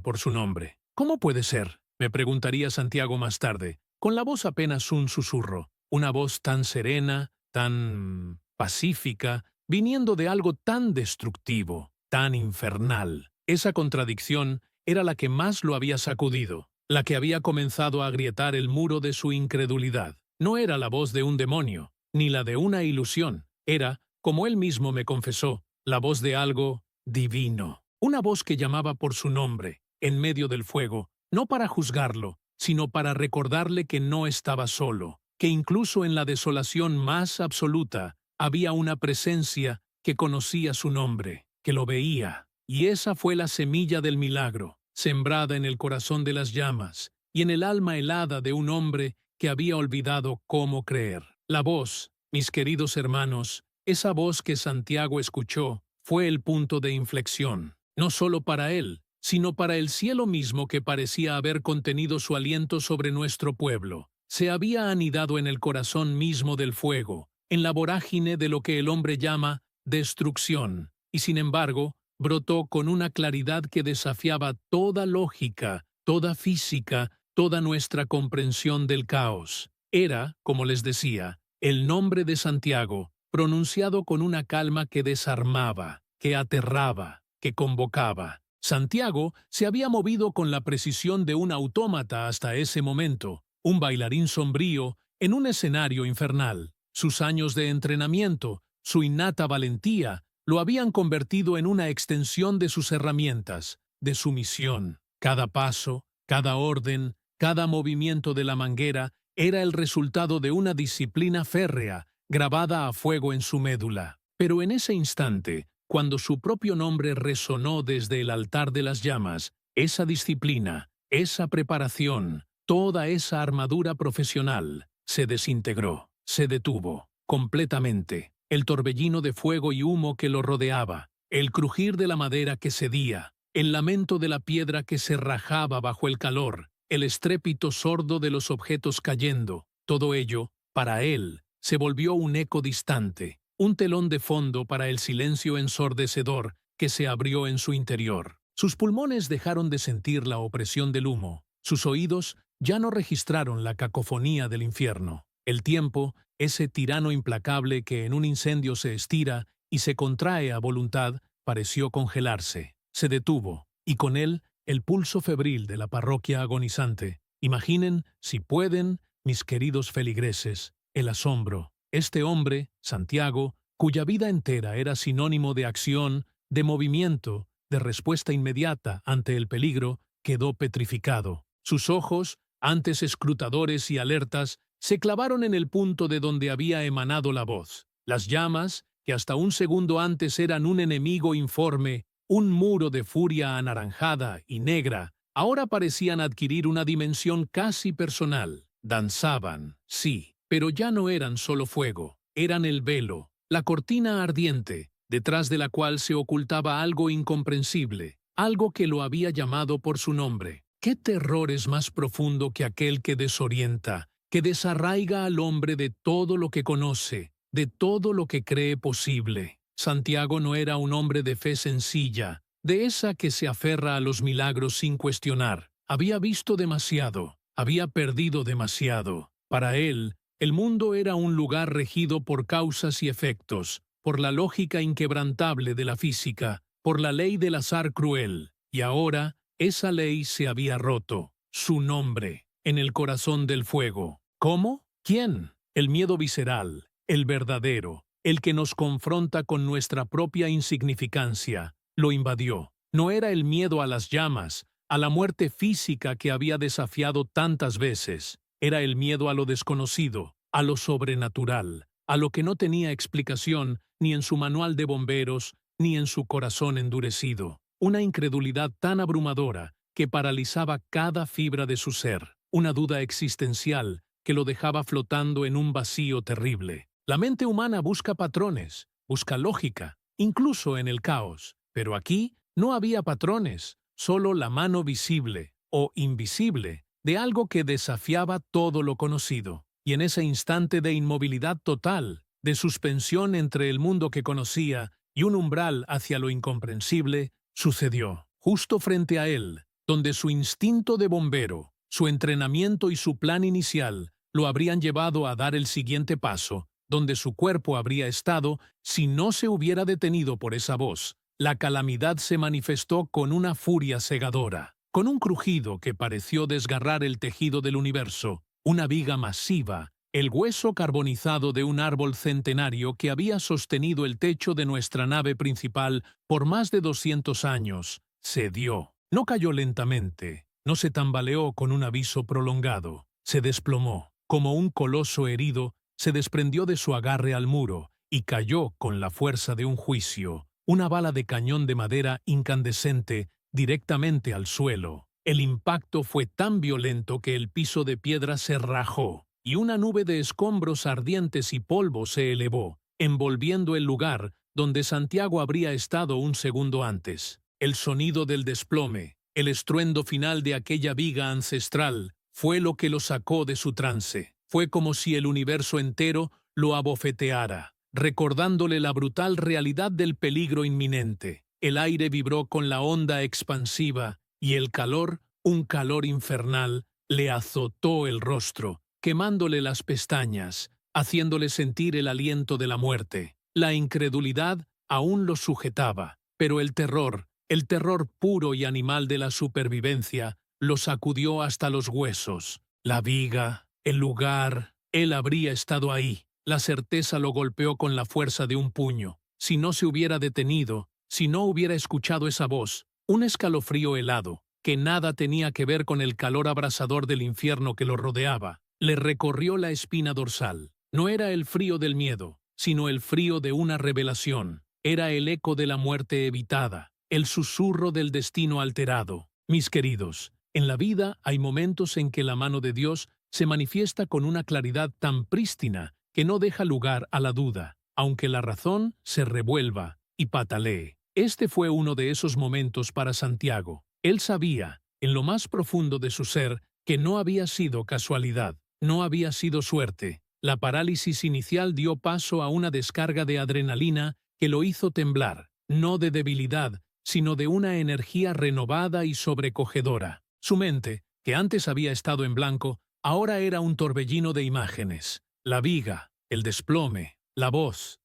por su nombre. ¿Cómo puede ser?, me preguntaría Santiago más tarde, con la voz apenas un susurro, una voz tan serena, tan pacífica, viniendo de algo tan destructivo, tan infernal. Esa contradicción era la que más lo había sacudido, la que había comenzado a agrietar el muro de su incredulidad. No era la voz de un demonio, ni la de una ilusión. Era, como él mismo me confesó, la voz de algo divino. Una voz que llamaba por su nombre, en medio del fuego, no para juzgarlo, sino para recordarle que no estaba solo, que incluso en la desolación más absoluta había una presencia que conocía su nombre, que lo veía. Y esa fue la semilla del milagro, sembrada en el corazón de las llamas y en el alma helada de un hombre que había olvidado cómo creer. La voz, mis queridos hermanos, esa voz que Santiago escuchó, fue el punto de inflexión, no solo para él, sino para el cielo mismo que parecía haber contenido su aliento sobre nuestro pueblo. Se había anidado en el corazón mismo del fuego, en la vorágine de lo que el hombre llama destrucción, y sin embargo, brotó con una claridad que desafiaba toda lógica, toda física, toda nuestra comprensión del caos. Era, como les decía, el nombre de Santiago, pronunciado con una calma que desarmaba, que aterraba, que convocaba. Santiago se había movido con la precisión de un autómata hasta ese momento, un bailarín sombrío en un escenario infernal. Sus años de entrenamiento, su innata valentía, lo habían convertido en una extensión de sus herramientas, de su misión. Cada paso, cada orden, cada movimiento de la manguera era el resultado de una disciplina férrea, grabada a fuego en su médula. Pero en ese instante, cuando su propio nombre resonó desde el altar de las llamas, esa disciplina, esa preparación, toda esa armadura profesional, se desintegró, se detuvo, completamente. El torbellino de fuego y humo que lo rodeaba, el crujir de la madera que cedía, el lamento de la piedra que se rajaba bajo el calor, el estrépito sordo de los objetos cayendo, todo ello, para él, se volvió un eco distante, un telón de fondo para el silencio ensordecedor que se abrió en su interior. Sus pulmones dejaron de sentir la opresión del humo, sus oídos ya no registraron la cacofonía del infierno. El tiempo, ese tirano implacable que en un incendio se estira y se contrae a voluntad, pareció congelarse. Se detuvo, y con él el pulso febril de la parroquia agonizante. Imaginen, si pueden, mis queridos feligreses, el asombro. Este hombre, Santiago, cuya vida entera era sinónimo de acción, de movimiento, de respuesta inmediata ante el peligro, quedó petrificado. Sus ojos, antes escrutadores y alertas, se clavaron en el punto de donde había emanado la voz. Las llamas, que hasta un segundo antes eran un enemigo informe, un muro de furia anaranjada y negra, ahora parecían adquirir una dimensión casi personal. Danzaban, sí, pero ya no eran solo fuego, eran el velo, la cortina ardiente, detrás de la cual se ocultaba algo incomprensible, algo que lo había llamado por su nombre. ¿Qué terror es más profundo que aquel que desorienta, que desarraiga al hombre de todo lo que conoce, de todo lo que cree posible? Santiago no era un hombre de fe sencilla, de esa que se aferra a los milagros sin cuestionar. Había visto demasiado, había perdido demasiado. Para él, el mundo era un lugar regido por causas y efectos, por la lógica inquebrantable de la física, por la ley del azar cruel. Y ahora, esa ley se había roto. Su nombre, en el corazón del fuego. ¿Cómo? ¿Quién? El miedo visceral, el verdadero, el que nos confronta con nuestra propia insignificancia, lo invadió. No era el miedo a las llamas, a la muerte física que había desafiado tantas veces. Era el miedo a lo desconocido, a lo sobrenatural, a lo que no tenía explicación ni en su manual de bomberos, ni en su corazón endurecido. Una incredulidad tan abrumadora que paralizaba cada fibra de su ser. Una duda existencial que lo dejaba flotando en un vacío terrible. La mente humana busca patrones, busca lógica, incluso en el caos. Pero aquí no había patrones, solo la mano visible, o invisible, de algo que desafiaba todo lo conocido. Y en ese instante de inmovilidad total, de suspensión entre el mundo que conocía y un umbral hacia lo incomprensible, sucedió. Justo frente a él, donde su instinto de bombero, su entrenamiento y su plan inicial lo habrían llevado a dar el siguiente paso, donde su cuerpo habría estado si no se hubiera detenido por esa voz. La calamidad se manifestó con una furia cegadora, con un crujido que pareció desgarrar el tejido del universo, una viga masiva, el hueso carbonizado de un árbol centenario que había sostenido el techo de nuestra nave principal por más de 200 años, cedió. No cayó lentamente, no se tambaleó con un aviso prolongado, se desplomó. Como un coloso herido, se desprendió de su agarre al muro y cayó con la fuerza de un juicio, una bala de cañón de madera incandescente directamente al suelo. El impacto fue tan violento que el piso de piedra se rajó y una nube de escombros ardientes y polvo se elevó, envolviendo el lugar donde Santiago habría estado un segundo antes. el sonido del desplome, el estruendo final de aquella viga ancestral, fue lo que lo sacó de su trance. Fue como si el universo entero lo abofeteara, recordándole la brutal realidad del peligro inminente. El aire vibró con la onda expansiva y el calor, un calor infernal, le azotó el rostro, quemándole las pestañas, haciéndole sentir el aliento de la muerte. La incredulidad aún lo sujetaba, pero el terror puro y animal de la supervivencia, lo sacudió hasta los huesos. La viga, el lugar, él habría estado ahí. La certeza lo golpeó con la fuerza de un puño. Si no se hubiera detenido, si no hubiera escuchado esa voz, un escalofrío helado, que nada tenía que ver con el calor abrasador del infierno que lo rodeaba, le recorrió la espina dorsal. No era el frío del miedo, sino el frío de una revelación. Era el eco de la muerte evitada, el susurro del destino alterado. Mis queridos, en la vida hay momentos en que la mano de Dios se manifiesta con una claridad tan prístina que no deja lugar a la duda, aunque la razón se revuelva y patalee. Este fue uno de esos momentos para Santiago. Él sabía, en lo más profundo de su ser, que no había sido casualidad, no había sido suerte. La parálisis inicial dio paso a una descarga de adrenalina que lo hizo temblar, no de debilidad, sino de una energía renovada y sobrecogedora. Su mente, que antes había estado en blanco, ahora era un torbellino de imágenes. La viga, el desplome, la voz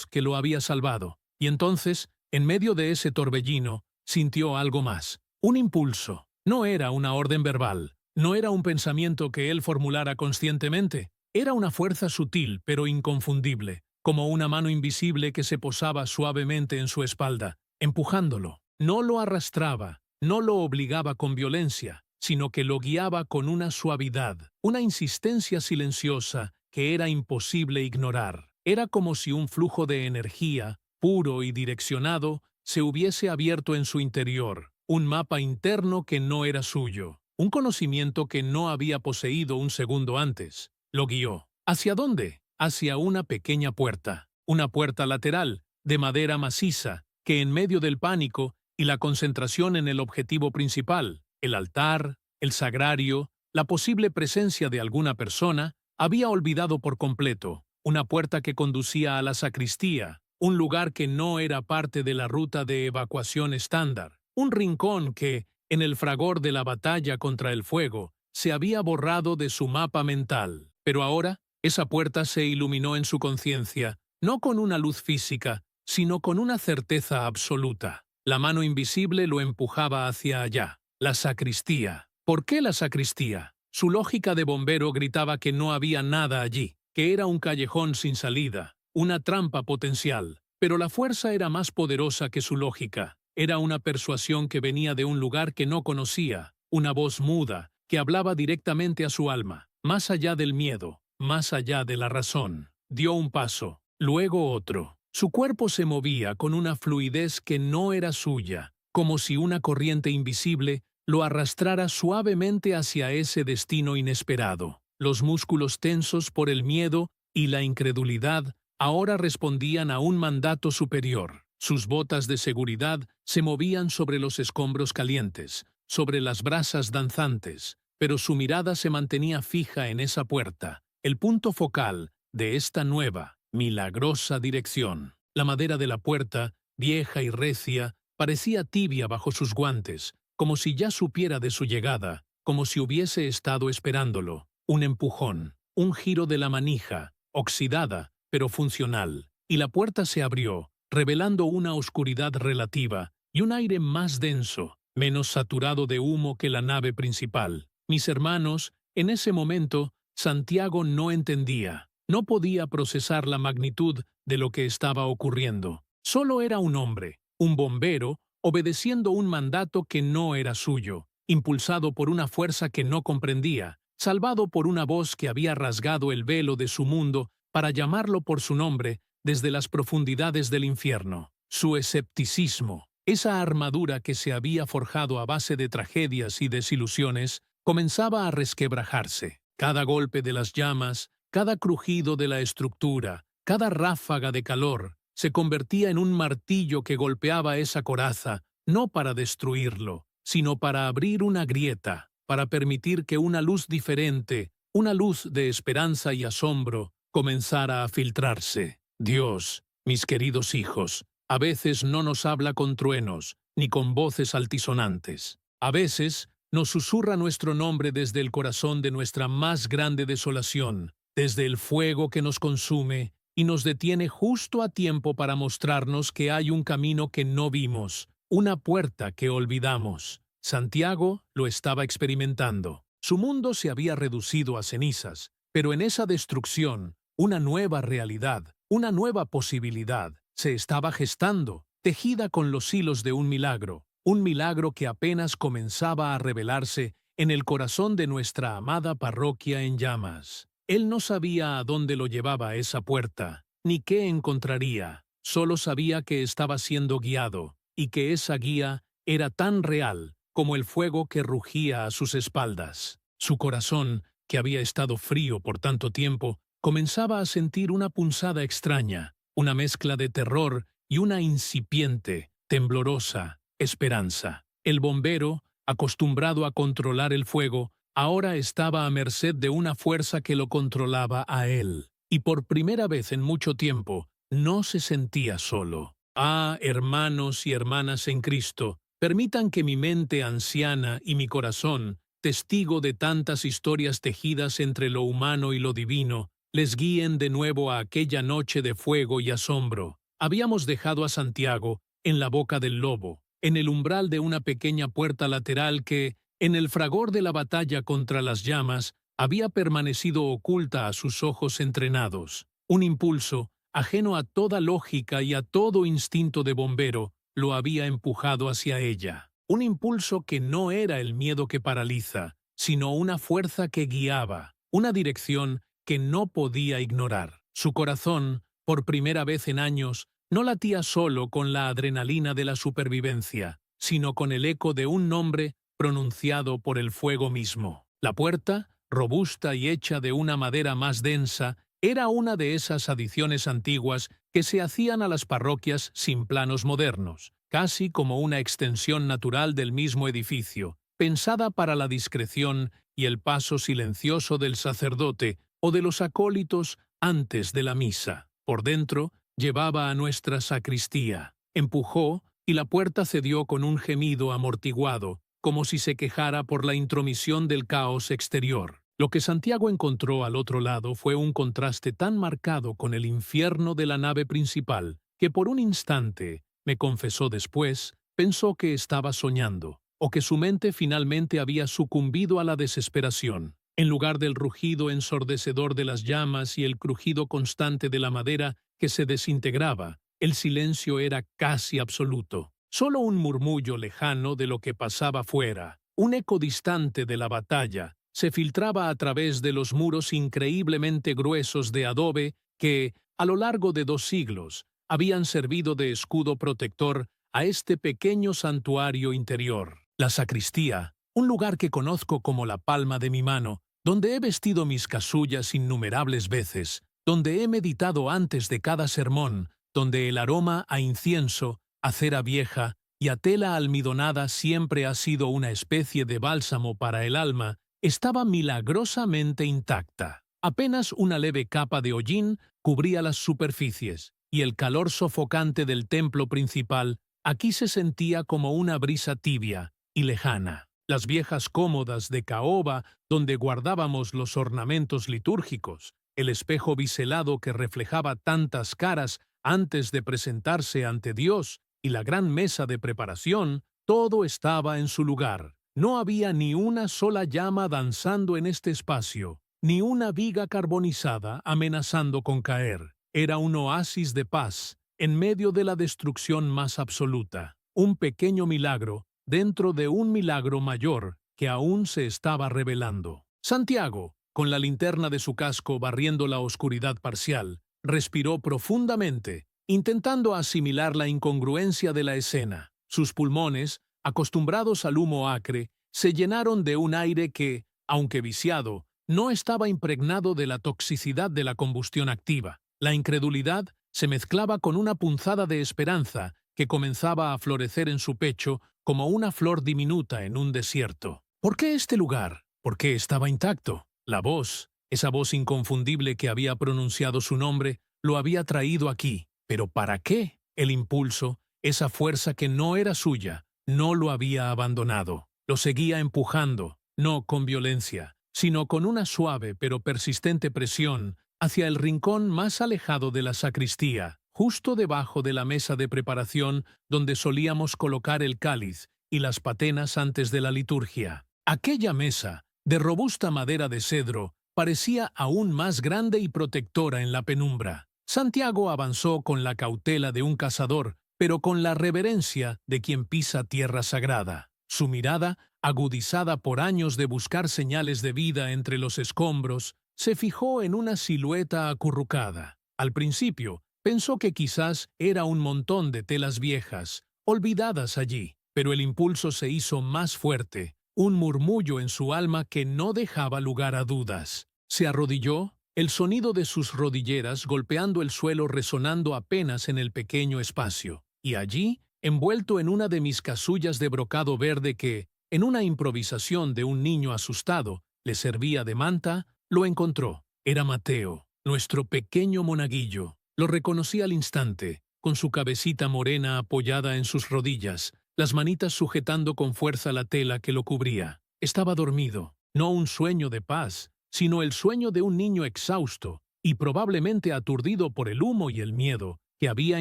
que lo había salvado. Y entonces, en medio de ese torbellino, sintió algo más. Un impulso. No era una orden verbal, no era un pensamiento que él formulara conscientemente. Era una fuerza sutil pero inconfundible, como una mano invisible que se posaba suavemente en su espalda, empujándolo. No lo arrastraba, no lo obligaba con violencia, sino que lo guiaba con una suavidad, una insistencia silenciosa que era imposible ignorar. Era como si un flujo de energía, puro y direccionado, se hubiese abierto en su interior, un mapa interno que no era suyo, un conocimiento que no había poseído un segundo antes. Lo guió. ¿Hacia dónde? Hacia una pequeña puerta, una puerta lateral, de madera maciza, que en medio del pánico y la concentración en el objetivo principal, el altar, el sagrario, la posible presencia de alguna persona, había olvidado por completo. Una puerta que conducía a la sacristía, un lugar que no era parte de la ruta de evacuación estándar, un rincón que, en el fragor de la batalla contra el fuego, se había borrado de su mapa mental. Pero ahora, esa puerta se iluminó en su conciencia, no con una luz física, sino con una certeza absoluta. La mano invisible lo empujaba hacia allá. La sacristía. ¿Por qué la sacristía? Su lógica de bombero gritaba que no había nada allí, que era un callejón sin salida, una trampa potencial. Pero la fuerza era más poderosa que su lógica. Era una persuasión que venía de un lugar que no conocía, una voz muda, que hablaba directamente a su alma, más allá del miedo, más allá de la razón. Dio un paso, luego otro. Su cuerpo se movía con una fluidez que no era suya, como si una corriente invisible lo arrastrara suavemente hacia ese destino inesperado. Los músculos tensos por el miedo y la incredulidad ahora respondían a un mandato superior. Sus botas de seguridad se movían sobre los escombros calientes, sobre las brasas danzantes, pero su mirada se mantenía fija en esa puerta, el punto focal de esta nueva, milagrosa dirección. La madera de la puerta, vieja y recia, parecía tibia bajo sus guantes, como si ya supiera de su llegada, como si hubiese estado esperándolo. Un empujón, un giro de la manija, oxidada, pero funcional, y la puerta se abrió, revelando una oscuridad relativa y un aire más denso, menos saturado de humo que la nave principal. Mis hermanos, en ese momento, Santiago no entendía, no podía procesar la magnitud de lo que estaba ocurriendo. Solo era un hombre, un bombero, obedeciendo un mandato que no era suyo, impulsado por una fuerza que no comprendía, salvado por una voz que había rasgado el velo de su mundo para llamarlo por su nombre desde las profundidades del infierno. Su escepticismo, esa armadura que se había forjado a base de tragedias y desilusiones, comenzaba a resquebrajarse. Cada golpe de las llamas, cada crujido de la estructura, cada ráfaga de calor, se convertía en un martillo que golpeaba esa coraza, no para destruirlo, sino para abrir una grieta, para permitir que una luz diferente, una luz de esperanza y asombro, comenzara a filtrarse. Dios, mis queridos hijos, a veces no nos habla con truenos, ni con voces altisonantes. A veces nos susurra nuestro nombre desde el corazón de nuestra más grande desolación, desde el fuego que nos consume, y nos detiene justo a tiempo para mostrarnos que hay un camino que no vimos, una puerta que olvidamos. Santiago lo estaba experimentando. Su mundo se había reducido a cenizas, pero en esa destrucción, una nueva realidad, una nueva posibilidad, se estaba gestando, tejida con los hilos de un milagro que apenas comenzaba a revelarse en el corazón de nuestra amada parroquia en llamas. Él no sabía a dónde lo llevaba esa puerta, ni qué encontraría, solo sabía que estaba siendo guiado, y que esa guía era tan real como el fuego que rugía a sus espaldas. Su corazón, que había estado frío por tanto tiempo, comenzaba a sentir una punzada extraña, una mezcla de terror y una incipiente, temblorosa esperanza. El bombero, acostumbrado a controlar el fuego, ahora estaba a merced de una fuerza que lo controlaba a él, y por primera vez en mucho tiempo no se sentía solo. Ah, hermanos y hermanas en Cristo, permitan que mi mente anciana y mi corazón, testigo de tantas historias tejidas entre lo humano y lo divino, les guíen de nuevo a aquella noche de fuego y asombro. Habíamos dejado a Santiago en la boca del lobo, en el umbral de una pequeña puerta lateral que, en el fragor de la batalla contra las llamas, había permanecido oculta a sus ojos entrenados. Un impulso, ajeno a toda lógica y a todo instinto de bombero, lo había empujado hacia ella. Un impulso que no era el miedo que paraliza, sino una fuerza que guiaba, una dirección que no podía ignorar. Su corazón, por primera vez en años, no latía solo con la adrenalina de la supervivencia, sino con el eco de un nombre pronunciado por el fuego mismo. La puerta, robusta y hecha de una madera más densa, era una de esas adiciones antiguas que se hacían a las parroquias sin planos modernos, casi como una extensión natural del mismo edificio, pensada para la discreción y el paso silencioso del sacerdote o de los acólitos antes de la misa. Por dentro, llevaba a nuestra sacristía. Empujó y la puerta cedió con un gemido amortiguado, como si se quejara por la intromisión del caos exterior. Lo que Santiago encontró al otro lado fue un contraste tan marcado con el infierno de la nave principal, que por un instante, me confesó después, pensó que estaba soñando, o que su mente finalmente había sucumbido a la desesperación. En lugar del rugido ensordecedor de las llamas y el crujido constante de la madera que se desintegraba, el silencio era casi absoluto. Solo un murmullo lejano de lo que pasaba fuera, un eco distante de la batalla, se filtraba a través de los muros increíblemente gruesos de adobe que, a lo largo de 2 siglos, habían servido de escudo protector a este pequeño santuario interior. La sacristía, un lugar que conozco como la palma de mi mano, donde he vestido mis casullas innumerables veces, donde he meditado antes de cada sermón, donde el aroma a incienso, a cera vieja y a tela almidonada siempre ha sido una especie de bálsamo para el alma, estaba milagrosamente intacta. Apenas una leve capa de hollín cubría las superficies, y el calor sofocante del templo principal aquí se sentía como una brisa tibia y lejana. Las viejas cómodas de caoba donde guardábamos los ornamentos litúrgicos, el espejo biselado que reflejaba tantas caras antes de presentarse ante Dios y la gran mesa de preparación, todo estaba en su lugar. No había ni una sola llama danzando en este espacio, ni una viga carbonizada amenazando con caer. Era un oasis de paz, en medio de la destrucción más absoluta. Un pequeño milagro dentro de un milagro mayor que aún se estaba revelando. Santiago, con la linterna de su casco barriendo la oscuridad parcial, respiró profundamente, intentando asimilar la incongruencia de la escena. Sus pulmones, acostumbrados al humo acre, se llenaron de un aire que, aunque viciado, no estaba impregnado de la toxicidad de la combustión activa. La incredulidad se mezclaba con una punzada de esperanza que comenzaba a florecer en su pecho como una flor diminuta en un desierto. ¿Por qué este lugar? ¿Por qué estaba intacto? La voz, esa voz inconfundible que había pronunciado su nombre, lo había traído aquí. ¿Pero para qué? El impulso, esa fuerza que no era suya, no lo había abandonado. Lo seguía empujando, no con violencia, sino con una suave pero persistente presión hacia el rincón más alejado de la sacristía, justo debajo de la mesa de preparación donde solíamos colocar el cáliz y las patenas antes de la liturgia. Aquella mesa, de robusta madera de cedro, parecía aún más grande y protectora en la penumbra. Santiago avanzó con la cautela de un cazador, pero con la reverencia de quien pisa tierra sagrada. Su mirada, agudizada por años de buscar señales de vida entre los escombros, se fijó en una silueta acurrucada. Al principio, pensó que quizás era un montón de telas viejas, olvidadas allí, pero el impulso se hizo más fuerte, un murmullo en su alma que no dejaba lugar a dudas. Se arrodilló, el sonido de sus rodilleras golpeando el suelo resonando apenas en el pequeño espacio, y allí, envuelto en una de mis casullas de brocado verde que, en una improvisación de un niño asustado, le servía de manta, lo encontró. Era Mateo, nuestro pequeño monaguillo. Lo reconocí al instante, con su cabecita morena apoyada en sus rodillas, las manitas sujetando con fuerza la tela que lo cubría. Estaba dormido, no un sueño de paz, sino el sueño de un niño exhausto y probablemente aturdido por el humo y el miedo, que había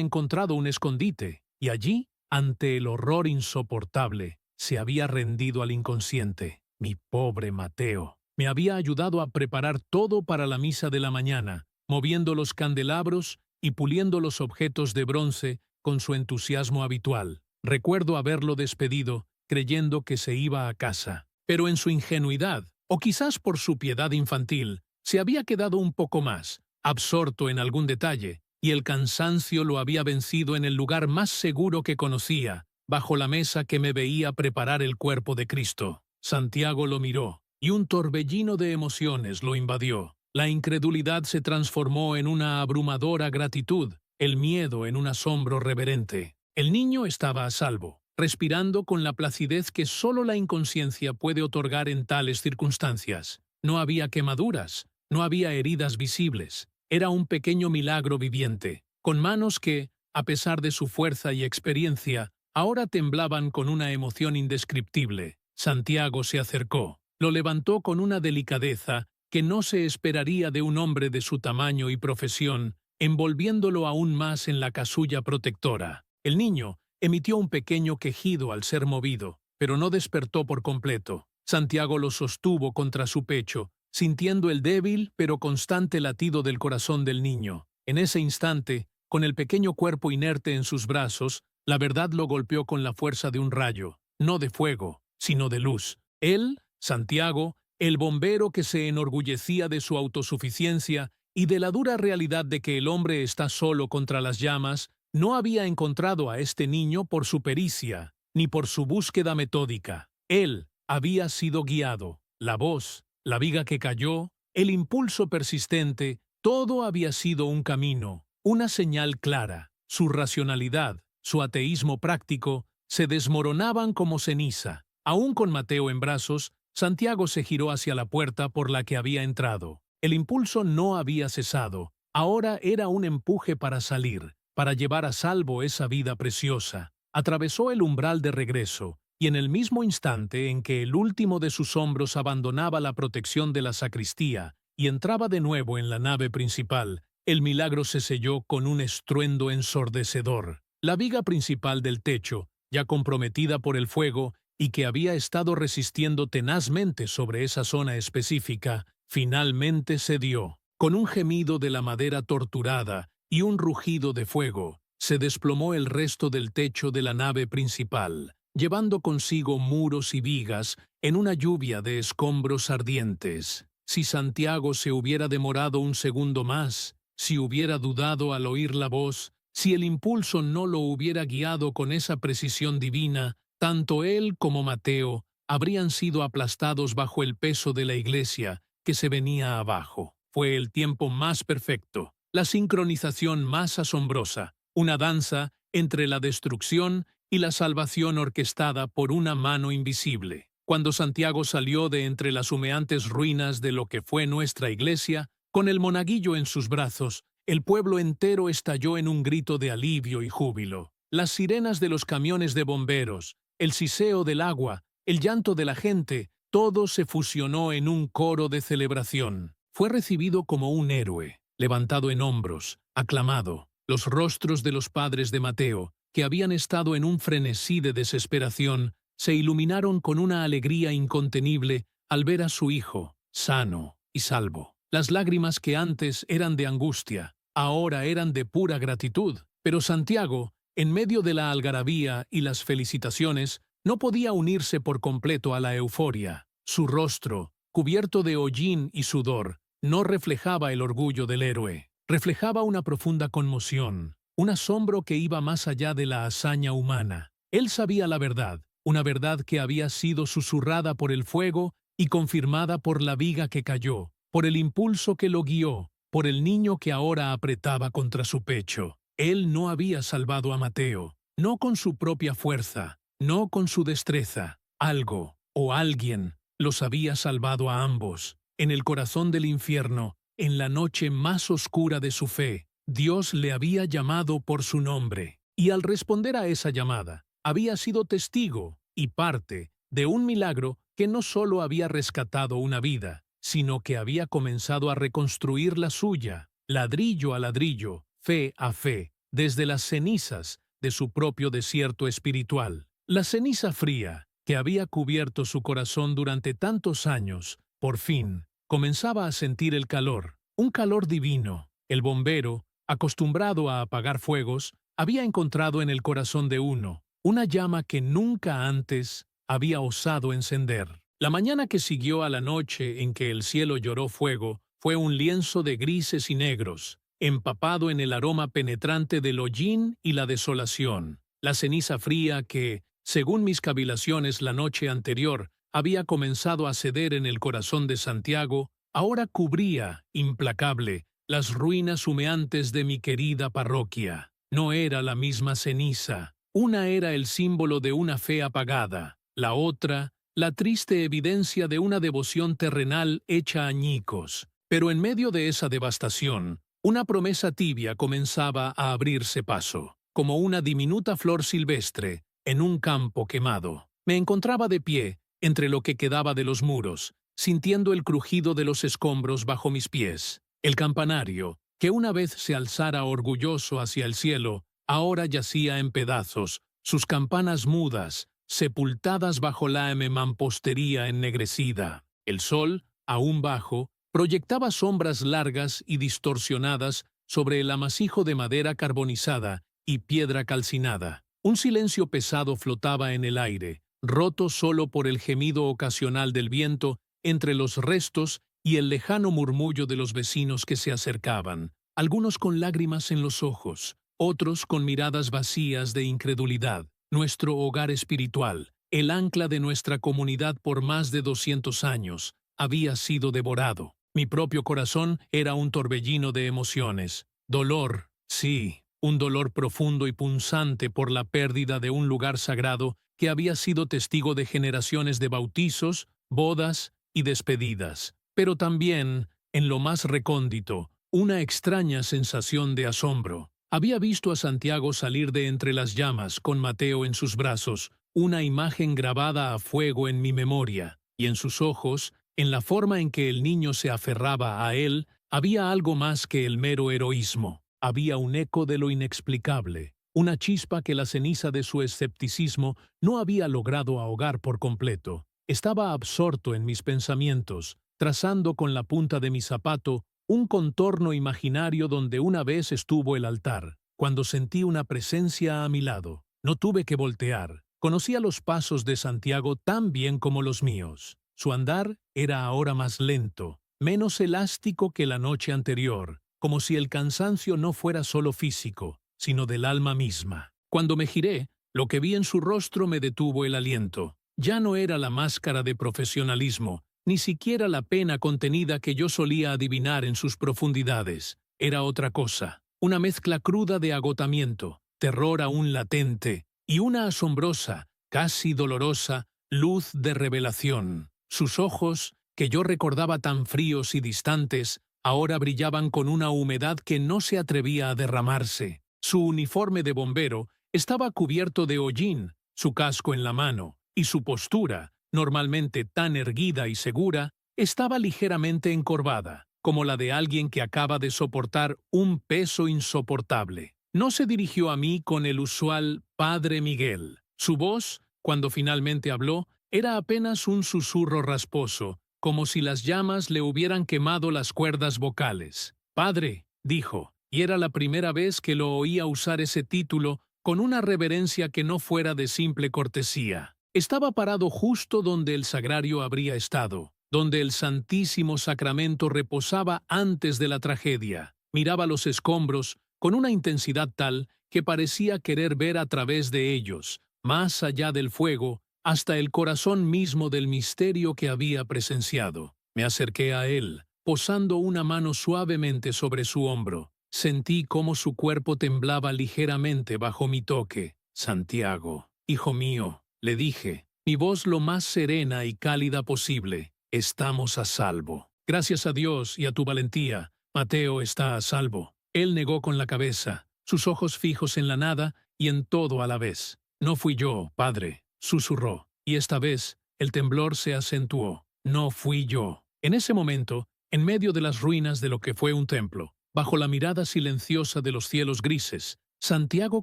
encontrado un escondite, y allí, ante el horror insoportable, se había rendido al inconsciente. Mi pobre Mateo. Me había ayudado a preparar todo para la misa de la mañana, moviendo los candelabros y puliendo los objetos de bronce con su entusiasmo habitual. Recuerdo haberlo despedido, creyendo que se iba a casa. Pero en su ingenuidad, o quizás por su piedad infantil, se había quedado un poco más, absorto en algún detalle, y el cansancio lo había vencido en el lugar más seguro que conocía, bajo la mesa que me veía preparar el cuerpo de Cristo. Santiago lo miró, y un torbellino de emociones lo invadió. La incredulidad se transformó en una abrumadora gratitud, el miedo en un asombro reverente. El niño estaba a salvo, respirando con la placidez que solo la inconsciencia puede otorgar en tales circunstancias. No había quemaduras, no había heridas visibles. Era un pequeño milagro viviente, con manos que, a pesar de su fuerza y experiencia, ahora temblaban con una emoción indescriptible. Santiago se acercó, lo levantó con una delicadeza que no se esperaría de un hombre de su tamaño y profesión, envolviéndolo aún más en la casulla protectora. El niño emitió un pequeño quejido al ser movido, pero no despertó por completo. Santiago lo sostuvo contra su pecho, sintiendo el débil pero constante latido del corazón del niño. En ese instante, con el pequeño cuerpo inerte en sus brazos, la verdad lo golpeó con la fuerza de un rayo, no de fuego, sino de luz. Él, Santiago, el bombero que se enorgullecía de su autosuficiencia y de la dura realidad de que el hombre está solo contra las llamas, no había encontrado a este niño por su pericia, ni por su búsqueda metódica. Él había sido guiado. La voz, la viga que cayó, el impulso persistente, todo había sido un camino, una señal clara. Su racionalidad, su ateísmo práctico, se desmoronaban como ceniza. Aún con Mateo en brazos, Santiago se giró hacia la puerta por la que había entrado. El impulso no había cesado. Ahora era un empuje para salir, para llevar a salvo esa vida preciosa. Atravesó el umbral de regreso, y en el mismo instante en que el último de sus hombros abandonaba la protección de la sacristía y entraba de nuevo en la nave principal, el milagro se selló con un estruendo ensordecedor. La viga principal del techo, ya comprometida por el fuego y que había estado resistiendo tenazmente sobre esa zona específica, finalmente cedió. Con un gemido de la madera torturada y un rugido de fuego, se desplomó el resto del techo de la nave principal, llevando consigo muros y vigas en una lluvia de escombros ardientes. Si Santiago se hubiera demorado un segundo más, si hubiera dudado al oír la voz, si el impulso no lo hubiera guiado con esa precisión divina, tanto él como Mateo habrían sido aplastados bajo el peso de la iglesia que se venía abajo. Fue el tiempo más perfecto, la sincronización más asombrosa, una danza entre la destrucción y la salvación orquestada por una mano invisible. Cuando Santiago salió de entre las humeantes ruinas de lo que fue nuestra iglesia, con el monaguillo en sus brazos, el pueblo entero estalló en un grito de alivio y júbilo. Las sirenas de los camiones de bomberos, el siseo del agua, el llanto de la gente, todo se fusionó en un coro de celebración. Fue recibido como un héroe, levantado en hombros, aclamado. Los rostros de los padres de Mateo, que habían estado en un frenesí de desesperación, se iluminaron con una alegría incontenible al ver a su hijo, sano y salvo. Las lágrimas que antes eran de angustia, ahora eran de pura gratitud. Pero Santiago, en medio de la algarabía y las felicitaciones, no podía unirse por completo a la euforia. Su rostro, cubierto de hollín y sudor, no reflejaba el orgullo del héroe. Reflejaba una profunda conmoción, un asombro que iba más allá de la hazaña humana. Él sabía la verdad, una verdad que había sido susurrada por el fuego y confirmada por la viga que cayó, por el impulso que lo guió, por el niño que ahora apretaba contra su pecho. Él no había salvado a Mateo, no con su propia fuerza, no con su destreza. Algo, o alguien, los había salvado a ambos. En el corazón del infierno, en la noche más oscura de su fe, Dios le había llamado por su nombre, y al responder a esa llamada, había sido testigo y parte de un milagro que no solo había rescatado una vida, sino que había comenzado a reconstruir la suya, ladrillo a ladrillo, fe a fe, desde las cenizas de su propio desierto espiritual. La ceniza fría, que había cubierto su corazón durante tantos años, por fin, comenzaba a sentir el calor, un calor divino. El bombero, acostumbrado a apagar fuegos, había encontrado en el corazón de uno una llama que nunca antes había osado encender. La mañana que siguió a la noche en que el cielo lloró fuego fue un lienzo de grises y negros, empapado en el aroma penetrante del hollín y la desolación. La ceniza fría que, según mis cavilaciones la noche anterior, había comenzado a ceder en el corazón de Santiago, ahora cubría, implacable, las ruinas humeantes de mi querida parroquia. No era la misma ceniza. Una era el símbolo de una fe apagada, la otra, la triste evidencia de una devoción terrenal hecha añicos. Pero en medio de esa devastación, una promesa tibia comenzaba a abrirse paso, como una diminuta flor silvestre en un campo quemado. Me encontraba de pie, entre lo que quedaba de los muros, sintiendo el crujido de los escombros bajo mis pies. El campanario, que una vez se alzara orgulloso hacia el cielo, ahora yacía en pedazos, sus campanas mudas, sepultadas bajo la mampostería ennegrecida. El sol, aún bajo, proyectaba sombras largas y distorsionadas sobre el amasijo de madera carbonizada y piedra calcinada. Un silencio pesado flotaba en el aire, roto solo por el gemido ocasional del viento entre los restos y el lejano murmullo de los vecinos que se acercaban, algunos con lágrimas en los ojos, otros con miradas vacías de incredulidad. Nuestro hogar espiritual, el ancla de nuestra comunidad por más de 200 años, había sido devorado. Mi propio corazón era un torbellino de emociones. Dolor, sí, un dolor profundo y punzante por la pérdida de un lugar sagrado que había sido testigo de generaciones de bautizos, bodas y despedidas. Pero también, en lo más recóndito, una extraña sensación de asombro. Había visto a Santiago salir de entre las llamas con Mateo en sus brazos, una imagen grabada a fuego en mi memoria, y en sus ojos, en la forma en que el niño se aferraba a él, había algo más que el mero heroísmo. Había un eco de lo inexplicable, una chispa que la ceniza de su escepticismo no había logrado ahogar por completo. Estaba absorto en mis pensamientos, trazando con la punta de mi zapato un contorno imaginario donde una vez estuvo el altar, cuando sentí una presencia a mi lado. No tuve que voltear. Conocía los pasos de Santiago tan bien como los míos. Su andar era ahora más lento, menos elástico que la noche anterior, como si el cansancio no fuera solo físico, sino del alma misma. Cuando me giré, lo que vi en su rostro me detuvo el aliento. Ya no era la máscara de profesionalismo, ni siquiera la pena contenida que yo solía adivinar en sus profundidades. Era otra cosa, una mezcla cruda de agotamiento, terror aún latente, y una asombrosa, casi dolorosa, luz de revelación. Sus ojos, que yo recordaba tan fríos y distantes, ahora brillaban con una humedad que no se atrevía a derramarse. Su uniforme de bombero estaba cubierto de hollín, su casco en la mano, y su postura, normalmente tan erguida y segura, estaba ligeramente encorvada, como la de alguien que acaba de soportar un peso insoportable. No se dirigió a mí con el usual «Padre Miguel». Su voz, cuando finalmente habló, era apenas un susurro rasposo, como si las llamas le hubieran quemado las cuerdas vocales. «Padre», dijo, y era la primera vez que lo oía usar ese título con una reverencia que no fuera de simple cortesía. Estaba parado justo donde el sagrario habría estado, donde el Santísimo Sacramento reposaba antes de la tragedia. Miraba los escombros con una intensidad tal que parecía querer ver a través de ellos, más allá del fuego, hasta el corazón mismo del misterio que había presenciado. Me acerqué a él, posando una mano suavemente sobre su hombro. Sentí cómo su cuerpo temblaba ligeramente bajo mi toque. «Santiago, hijo mío», le dije, mi voz lo más serena y cálida posible, «estamos a salvo. Gracias a Dios y a tu valentía, Mateo está a salvo». Él negó con la cabeza, sus ojos fijos en la nada y en todo a la vez. «No fui yo, padre», susurró, y esta vez el temblor se acentuó. «No fui yo». En ese momento, en medio de las ruinas de lo que fue un templo, bajo la mirada silenciosa de los cielos grises, Santiago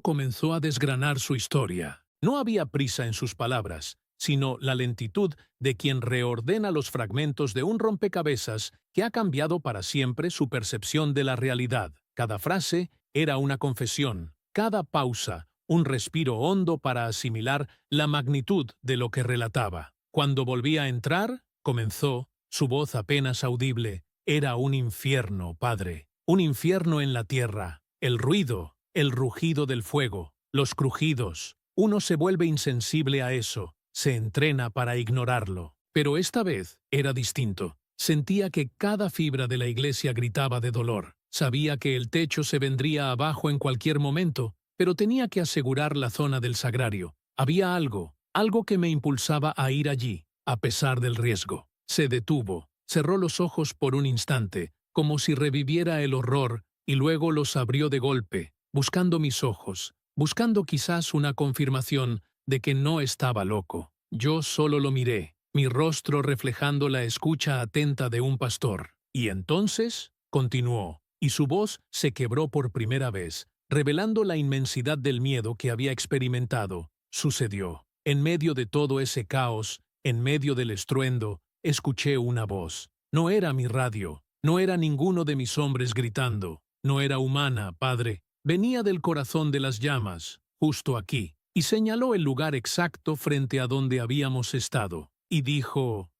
comenzó a desgranar su historia. No había prisa en sus palabras, sino la lentitud de quien reordena los fragmentos de un rompecabezas que ha cambiado para siempre su percepción de la realidad. Cada frase era una confesión, cada pausa un respiro hondo para asimilar la magnitud de lo que relataba. Cuando volví a entrar, comenzó, su voz apenas audible, «Era un infierno, padre, un infierno en la tierra. El ruido, el rugido del fuego, los crujidos. Uno se vuelve insensible a eso, se entrena para ignorarlo. Pero esta vez era distinto. Sentía que cada fibra de la iglesia gritaba de dolor. Sabía que el techo se vendría abajo en cualquier momento, pero tenía que asegurar la zona del sagrario. Había algo que me impulsaba a ir allí, a pesar del riesgo. Se detuvo, cerró los ojos por un instante, como si reviviera el horror, y luego los abrió de golpe, buscando mis ojos, buscando quizás una confirmación de que no estaba loco. Yo solo lo miré, mi rostro reflejando la escucha atenta de un pastor. Y entonces, continuó, y su voz se quebró por primera vez, revelando la inmensidad del miedo que había experimentado. Sucedió. En medio de todo ese caos, en medio del estruendo, escuché una voz. No era mi radio, no era ninguno de mis hombres gritando, no era humana, padre. Venía del corazón de las llamas, justo aquí, y señaló el lugar exacto frente a donde habíamos estado. Y dijo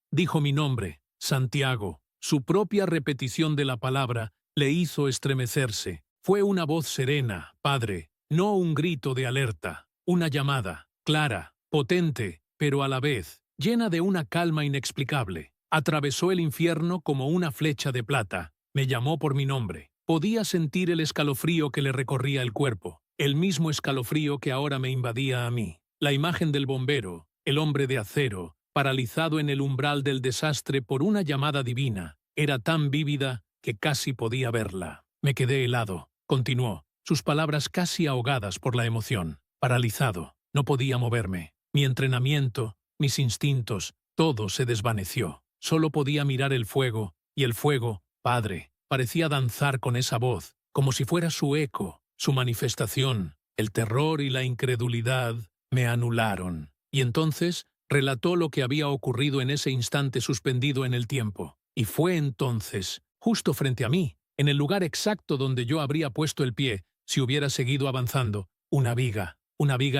mi nombre, Santiago. Su propia repetición de la palabra le hizo estremecerse. Fue una voz serena, padre, no un grito de alerta, una llamada, clara, potente, pero a la vez, llena de una calma inexplicable. Atravesó el infierno como una flecha de plata. Me llamó por mi nombre. Podía sentir el escalofrío que le recorría el cuerpo, el mismo escalofrío que ahora me invadía a mí. La imagen del bombero, el hombre de acero, paralizado en el umbral del desastre por una llamada divina, era tan vívida que casi podía verla. Me quedé helado, continuó, sus palabras casi ahogadas por la emoción. Paralizado, no podía moverme. Mi entrenamiento, mis instintos, todo se desvaneció. Solo podía mirar el fuego, y el fuego, padre, parecía danzar con esa voz, como si fuera su eco, su manifestación. El terror y la incredulidad me anularon. Y entonces relató lo que había ocurrido en ese instante suspendido en el tiempo. Y fue entonces, justo frente a mí, en el lugar exacto donde yo habría puesto el pie si hubiera seguido avanzando, una viga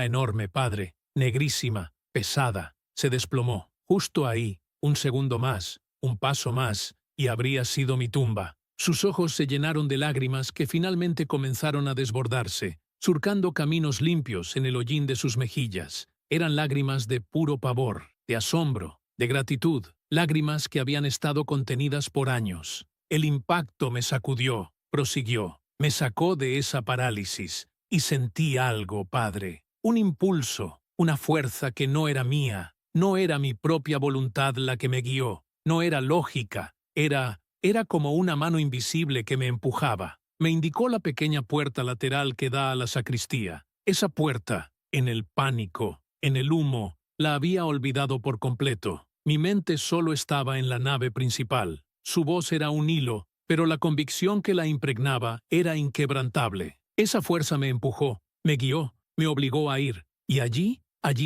enorme, padre, negrísima, pesada, se desplomó. Justo ahí, un segundo más, un paso más, y habría sido mi tumba. Sus ojos se llenaron de lágrimas que finalmente comenzaron a desbordarse, surcando caminos limpios en el hollín de sus mejillas. Eran lágrimas de puro pavor, de asombro, de gratitud, lágrimas que habían estado contenidas por años. El impacto me sacudió, prosiguió, me sacó de esa parálisis, y sentí algo, Padre, un impulso, una fuerza que no era mía, no era mi propia voluntad la que me guió, no era lógica, era como una mano invisible que me empujaba. Me indicó la pequeña puerta lateral que da a la sacristía. Esa puerta, en el pánico, en el humo, la había olvidado por completo. Mi mente solo estaba en la nave principal. Su voz era un hilo, pero la convicción que la impregnaba era inquebrantable. Esa fuerza me empujó, me guió, me obligó a ir. Y allí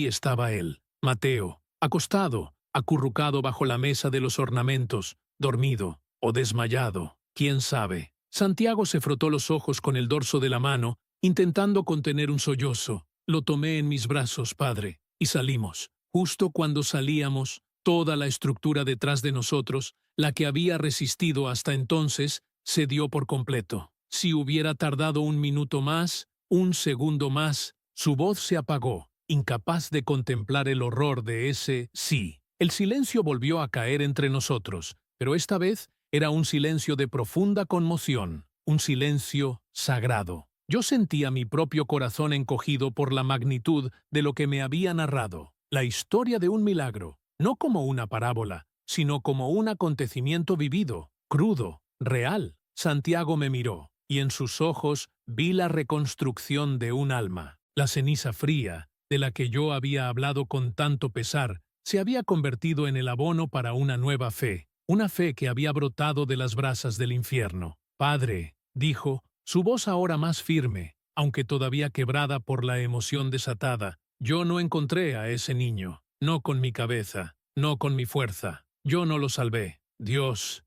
estaba él, Mateo, acostado, acurrucado bajo la mesa de los ornamentos, dormido o desmayado, quién sabe. Santiago se frotó los ojos con el dorso de la mano, intentando contener un sollozo. Lo tomé en mis brazos, Padre, y salimos. Justo cuando salíamos, toda la estructura detrás de nosotros, la que había resistido hasta entonces, cedió por completo. Si hubiera tardado un minuto más, un segundo más, su voz se apagó, incapaz de contemplar el horror de ese sí. El silencio volvió a caer entre nosotros, pero esta vez era un silencio de profunda conmoción, un silencio sagrado. Yo sentía mi propio corazón encogido por la magnitud de lo que me había narrado, la historia de un milagro, no como una parábola, sino como un acontecimiento vivido, crudo, real. Santiago me miró, y en sus ojos vi la reconstrucción de un alma. La ceniza fría, de la que yo había hablado con tanto pesar, se había convertido en el abono para una nueva fe, una fe que había brotado de las brasas del infierno. Padre, dijo, su voz ahora más firme, aunque todavía quebrada por la emoción desatada, yo no encontré a ese niño, no con mi cabeza, no con mi fuerza, yo no lo salvé. Dios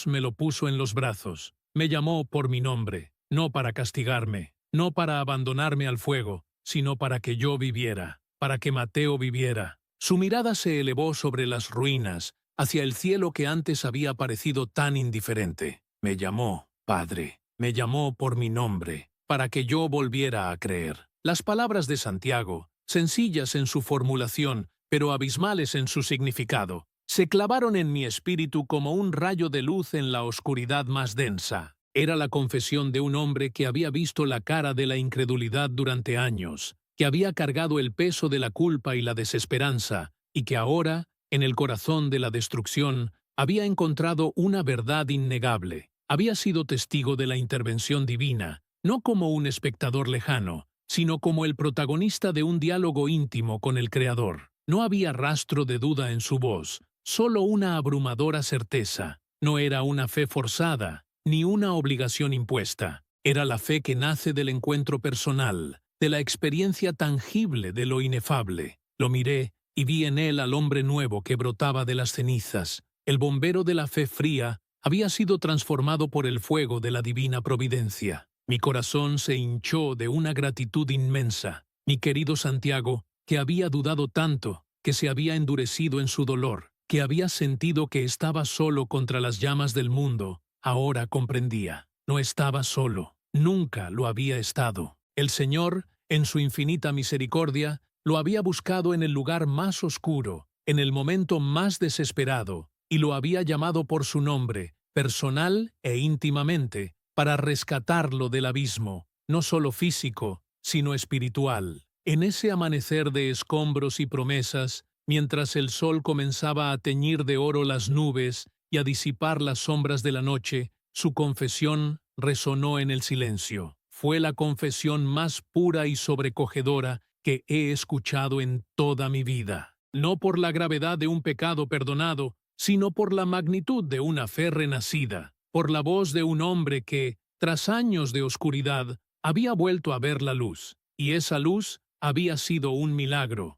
me lo puso en los brazos, me llamó por mi nombre, no para castigarme, no para abandonarme al fuego, sino para que yo viviera, para que Mateo viviera. Su mirada se elevó sobre las ruinas, hacia el cielo que antes había parecido tan indiferente. Me llamó, Padre, me llamó por mi nombre, para que yo volviera a creer. Las palabras de Santiago, sencillas en su formulación, pero abismales en su significado, se clavaron en mi espíritu como un rayo de luz en la oscuridad más densa. Era la confesión de un hombre que había visto la cara de la incredulidad durante años, que había cargado el peso de la culpa y la desesperanza, y que ahora, en el corazón de la destrucción, había encontrado una verdad innegable. Había sido testigo de la intervención divina, no como un espectador lejano, sino como el protagonista de un diálogo íntimo con el Creador. No había rastro de duda en su voz, solo una abrumadora certeza. No era una fe forzada, ni una obligación impuesta. Era la fe que nace del encuentro personal, de la experiencia tangible de lo inefable. Lo miré y vi en él al hombre nuevo que brotaba de las cenizas. El bombero de la fe fría había sido transformado por el fuego de la divina providencia. Mi corazón se hinchó de una gratitud inmensa. Mi querido Santiago, que había dudado tanto, que se había endurecido en su dolor, que había sentido que estaba solo contra las llamas del mundo, ahora comprendía. No estaba solo, nunca lo había estado. El Señor, en su infinita misericordia, lo había buscado en el lugar más oscuro, en el momento más desesperado, y lo había llamado por su nombre, personal e íntimamente, para rescatarlo del abismo, no solo físico, sino espiritual. En ese amanecer de escombros y promesas, mientras el sol comenzaba a teñir de oro las nubes y a disipar las sombras de la noche, su confesión resonó en el silencio. Fue la confesión más pura y sobrecogedora que he escuchado en toda mi vida. No por la gravedad de un pecado perdonado, sino por la magnitud de una fe renacida, por la voz de un hombre que, tras años de oscuridad, había vuelto a ver la luz, y esa luz había sido un milagro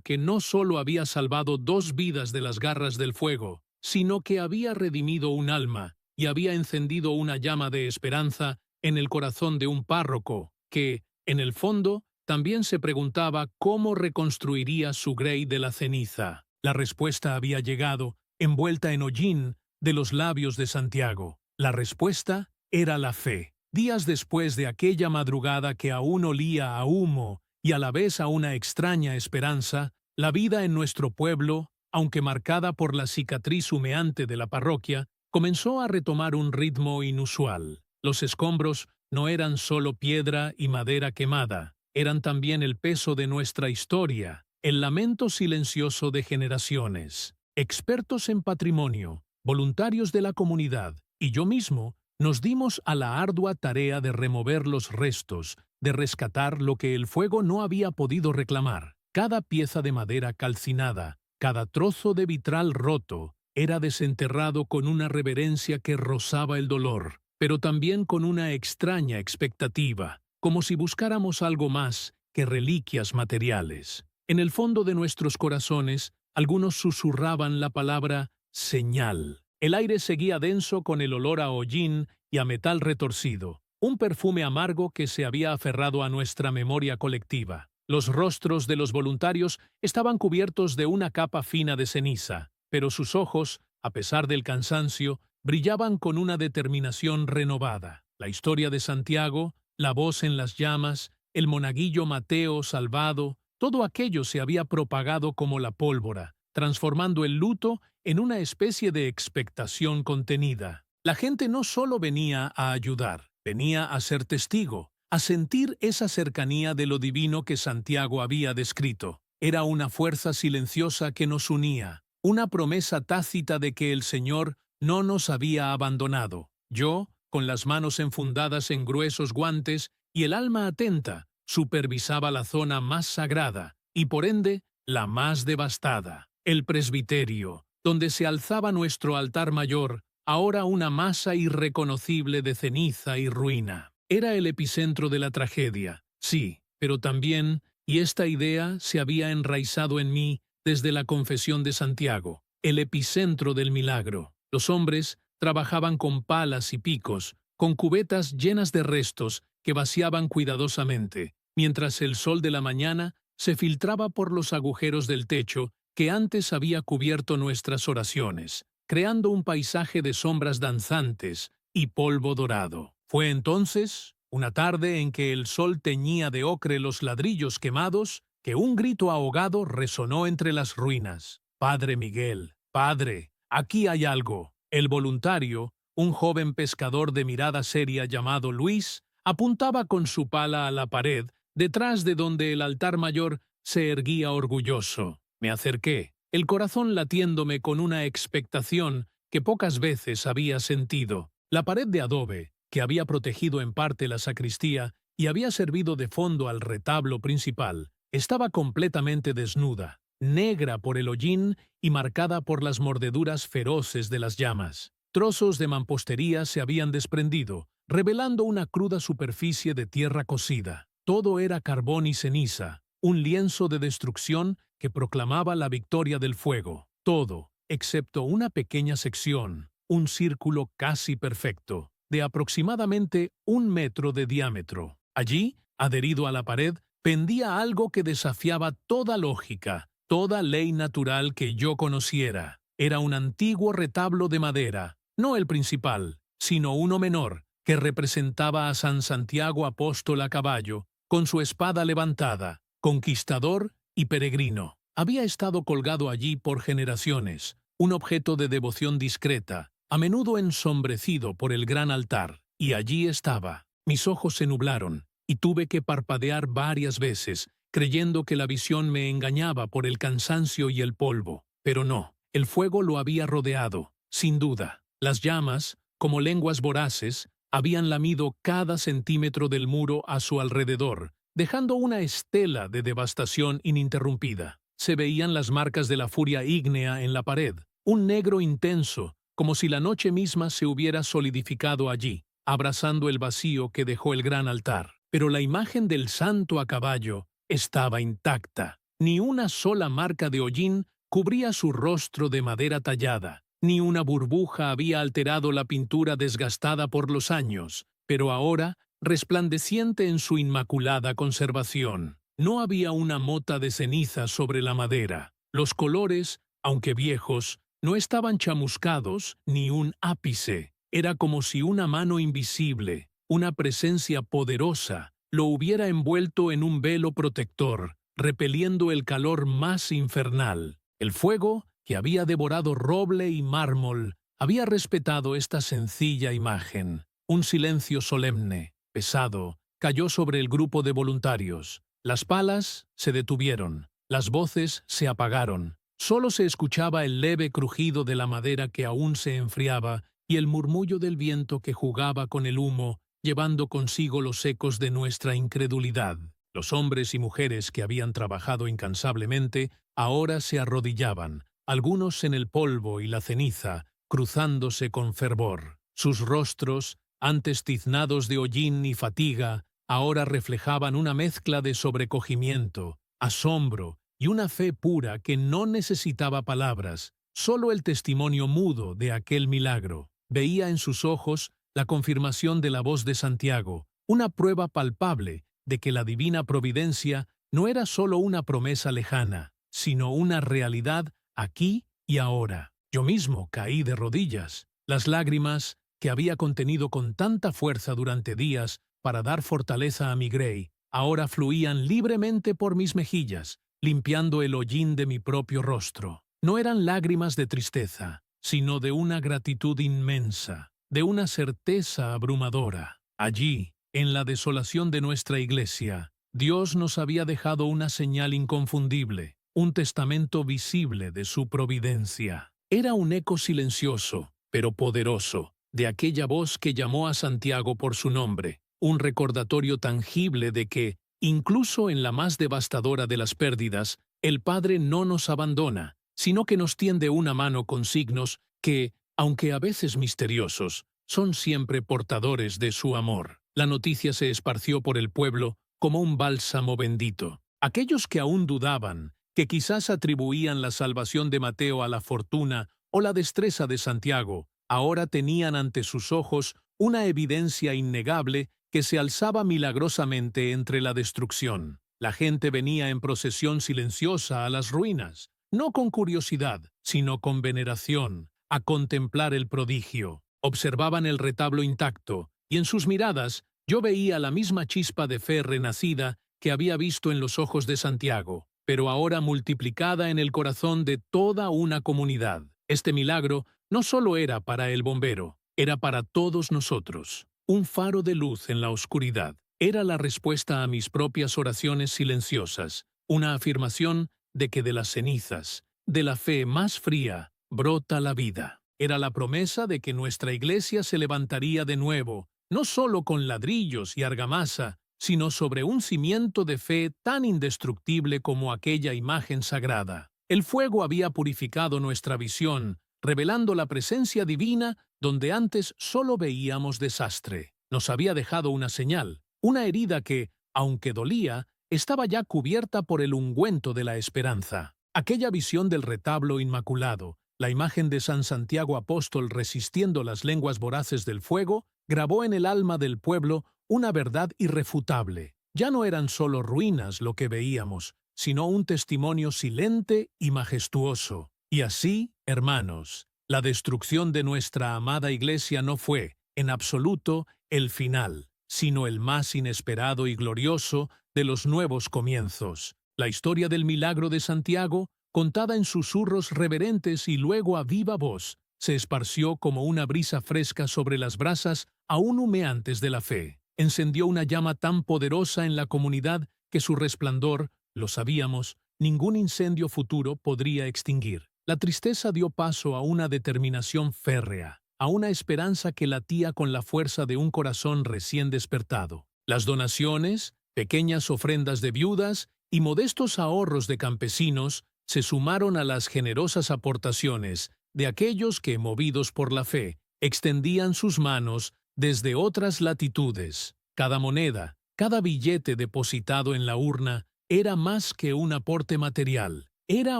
que no solo había salvado 2 vidas de las garras del fuego, sino que había redimido un alma y había encendido una llama de esperanza en el corazón de un párroco que, en el fondo, también se preguntaba cómo reconstruiría su Grey de la ceniza. La respuesta había llegado, envuelta en hollín, de los labios de Santiago. La respuesta era la fe. Días después de aquella madrugada que aún olía a humo y a la vez a una extraña esperanza, la vida en nuestro pueblo, aunque marcada por la cicatriz humeante de la parroquia, comenzó a retomar un ritmo inusual. Los escombros no eran solo piedra y madera quemada, eran también el peso de nuestra historia, el lamento silencioso de generaciones. Expertos en patrimonio, voluntarios de la comunidad y yo mismo nos dimos a la ardua tarea de remover los restos, de rescatar lo que el fuego no había podido reclamar. Cada pieza de madera calcinada, cada trozo de vitral roto, era desenterrado con una reverencia que rozaba el dolor, pero también con una extraña expectativa, como si buscáramos algo más que reliquias materiales. En el fondo de nuestros corazones, algunos susurraban la palabra señal. El aire seguía denso con el olor a hollín y a metal retorcido, un perfume amargo que se había aferrado a nuestra memoria colectiva. Los rostros de los voluntarios estaban cubiertos de una capa fina de ceniza, pero sus ojos, a pesar del cansancio, brillaban con una determinación renovada. La historia de Santiago, la voz en las llamas, el monaguillo Mateo salvado, todo aquello se había propagado como la pólvora, transformando el luto en una especie de expectación contenida. La gente no solo venía a ayudar, venía a ser testigo, a sentir esa cercanía de lo divino que Santiago había descrito. Era una fuerza silenciosa que nos unía, una promesa tácita de que el Señor no nos había abandonado. Yo, con las manos enfundadas en gruesos guantes y el alma atenta, supervisaba la zona más sagrada y, por ende, la más devastada, el presbiterio, donde se alzaba nuestro altar mayor, ahora una masa irreconocible de ceniza y ruina. Era el epicentro de la tragedia, sí, pero también, y esta idea se había enraizado en mí desde la confesión de Santiago, el epicentro del milagro. Los hombres trabajaban con palas y picos, con cubetas llenas de restos que vaciaban cuidadosamente, mientras el sol de la mañana se filtraba por los agujeros del techo que antes había cubierto nuestras oraciones, creando un paisaje de sombras danzantes y polvo dorado. Fue entonces, una tarde en que el sol teñía de ocre los ladrillos quemados, que un grito ahogado resonó entre las ruinas. «Padre Miguel, padre, aquí hay algo». El voluntario, un joven pescador de mirada seria llamado Luis, apuntaba con su pala a la pared, detrás de donde el altar mayor se erguía orgulloso. Me acerqué, el corazón latiéndome con una expectación que pocas veces había sentido. La pared de adobe, que había protegido en parte la sacristía y había servido de fondo al retablo principal, estaba completamente desnuda, negra por el hollín y marcada por las mordeduras feroces de las llamas. Trozos de mampostería se habían desprendido, revelando una cruda superficie de tierra cocida. Todo era carbón y ceniza, un lienzo de destrucción que proclamaba la victoria del fuego. Todo, excepto una pequeña sección, un círculo casi perfecto, de aproximadamente 1 metro de diámetro. Allí, adherido a la pared, pendía algo que desafiaba toda lógica, toda ley natural que yo conociera. Era un antiguo retablo de madera, no el principal, sino uno menor, que representaba a San Santiago apóstol a caballo, con su espada levantada, conquistador y peregrino. Había estado colgado allí por generaciones, un objeto de devoción discreta, a menudo ensombrecido por el gran altar, y allí estaba. Mis ojos se nublaron, y tuve que parpadear varias veces, creyendo que la visión me engañaba por el cansancio y el polvo. Pero no, el fuego lo había rodeado, sin duda. Las llamas, como lenguas voraces, habían lamido cada centímetro del muro a su alrededor, dejando una estela de devastación ininterrumpida. Se veían las marcas de la furia ígnea en la pared, un negro intenso, como si la noche misma se hubiera solidificado allí, abrazando el vacío que dejó el gran altar. Pero la imagen del santo a caballo estaba intacta. Ni una sola marca de hollín cubría su rostro de madera tallada, ni una burbuja había alterado la pintura desgastada por los años, pero ahora, resplandeciente en su inmaculada conservación. No había una mota de ceniza sobre la madera. Los colores, aunque viejos, no estaban chamuscados ni un ápice. Era como si una mano invisible, una presencia poderosa, lo hubiera envuelto en un velo protector, repeliendo el calor más infernal. El fuego, que había devorado roble y mármol, había respetado esta sencilla imagen. Un silencio solemne, pesado, cayó sobre el grupo de voluntarios. Las palas se detuvieron, las voces se apagaron. Solo se escuchaba el leve crujido de la madera que aún se enfriaba y el murmullo del viento que jugaba con el humo, llevando consigo los ecos de nuestra incredulidad. Los hombres y mujeres que habían trabajado incansablemente ahora se arrodillaban, algunos en el polvo y la ceniza, cruzándose con fervor. Sus rostros, antes tiznados de hollín y fatiga, ahora reflejaban una mezcla de sobrecogimiento, asombro y una fe pura que no necesitaba palabras, solo el testimonio mudo de aquel milagro. Veía en sus ojos la confirmación de la voz de Santiago, una prueba palpable de que la divina providencia no era solo una promesa lejana, sino una realidad aquí y ahora. Yo mismo caí de rodillas. Las lágrimas, que había contenido con tanta fuerza durante días para dar fortaleza a mi Grey, ahora fluían libremente por mis mejillas, limpiando el hollín de mi propio rostro. No eran lágrimas de tristeza, sino de una gratitud inmensa, de una certeza abrumadora. Allí, en la desolación de nuestra iglesia, Dios nos había dejado una señal inconfundible, un testamento visible de su providencia. Era un eco silencioso, pero poderoso, de aquella voz que llamó a Santiago por su nombre, un recordatorio tangible de que, incluso en la más devastadora de las pérdidas, el Padre no nos abandona, sino que nos tiende una mano con signos que, aunque a veces misteriosos, son siempre portadores de su amor. La noticia se esparció por el pueblo como un bálsamo bendito. Aquellos que aún dudaban, que quizás atribuían la salvación de Mateo a la fortuna o la destreza de Santiago, ahora tenían ante sus ojos una evidencia innegable que se alzaba milagrosamente entre la destrucción. La gente venía en procesión silenciosa a las ruinas, no con curiosidad, sino con veneración, a contemplar el prodigio. Observaban el retablo intacto, y en sus miradas yo veía la misma chispa de fe renacida que había visto en los ojos de Santiago, pero ahora multiplicada en el corazón de toda una comunidad. Este milagro no solo era para el bombero, era para todos nosotros. Un faro de luz en la oscuridad. Era la respuesta a mis propias oraciones silenciosas, una afirmación de que de las cenizas, de la fe más fría, brota la vida. Era la promesa de que nuestra iglesia se levantaría de nuevo, no solo con ladrillos y argamasa, sino sobre un cimiento de fe tan indestructible como aquella imagen sagrada. El fuego había purificado nuestra visión, revelando la presencia divina donde antes solo veíamos desastre. Nos había dejado una señal, una herida que, aunque dolía, estaba ya cubierta por el ungüento de la esperanza. Aquella visión del retablo inmaculado, la imagen de San Santiago Apóstol resistiendo las lenguas voraces del fuego, grabó en el alma del pueblo una verdad irrefutable. Ya no eran solo ruinas lo que veíamos, sino un testimonio silente y majestuoso. Y así, hermanos, la destrucción de nuestra amada Iglesia no fue, en absoluto, el final, sino el más inesperado y glorioso de los nuevos comienzos. La historia del milagro de Santiago, contada en susurros reverentes y luego a viva voz, se esparció como una brisa fresca sobre las brasas aún humeantes de la fe. Encendió una llama tan poderosa en la comunidad que su resplandor, lo sabíamos, ningún incendio futuro podría extinguir. La tristeza dio paso a una determinación férrea, a una esperanza que latía con la fuerza de un corazón recién despertado. Las donaciones, pequeñas ofrendas de viudas y modestos ahorros de campesinos se sumaron a las generosas aportaciones de aquellos que, movidos por la fe, extendían sus manos desde otras latitudes. Cada moneda, cada billete depositado en la urna era más que un aporte material, era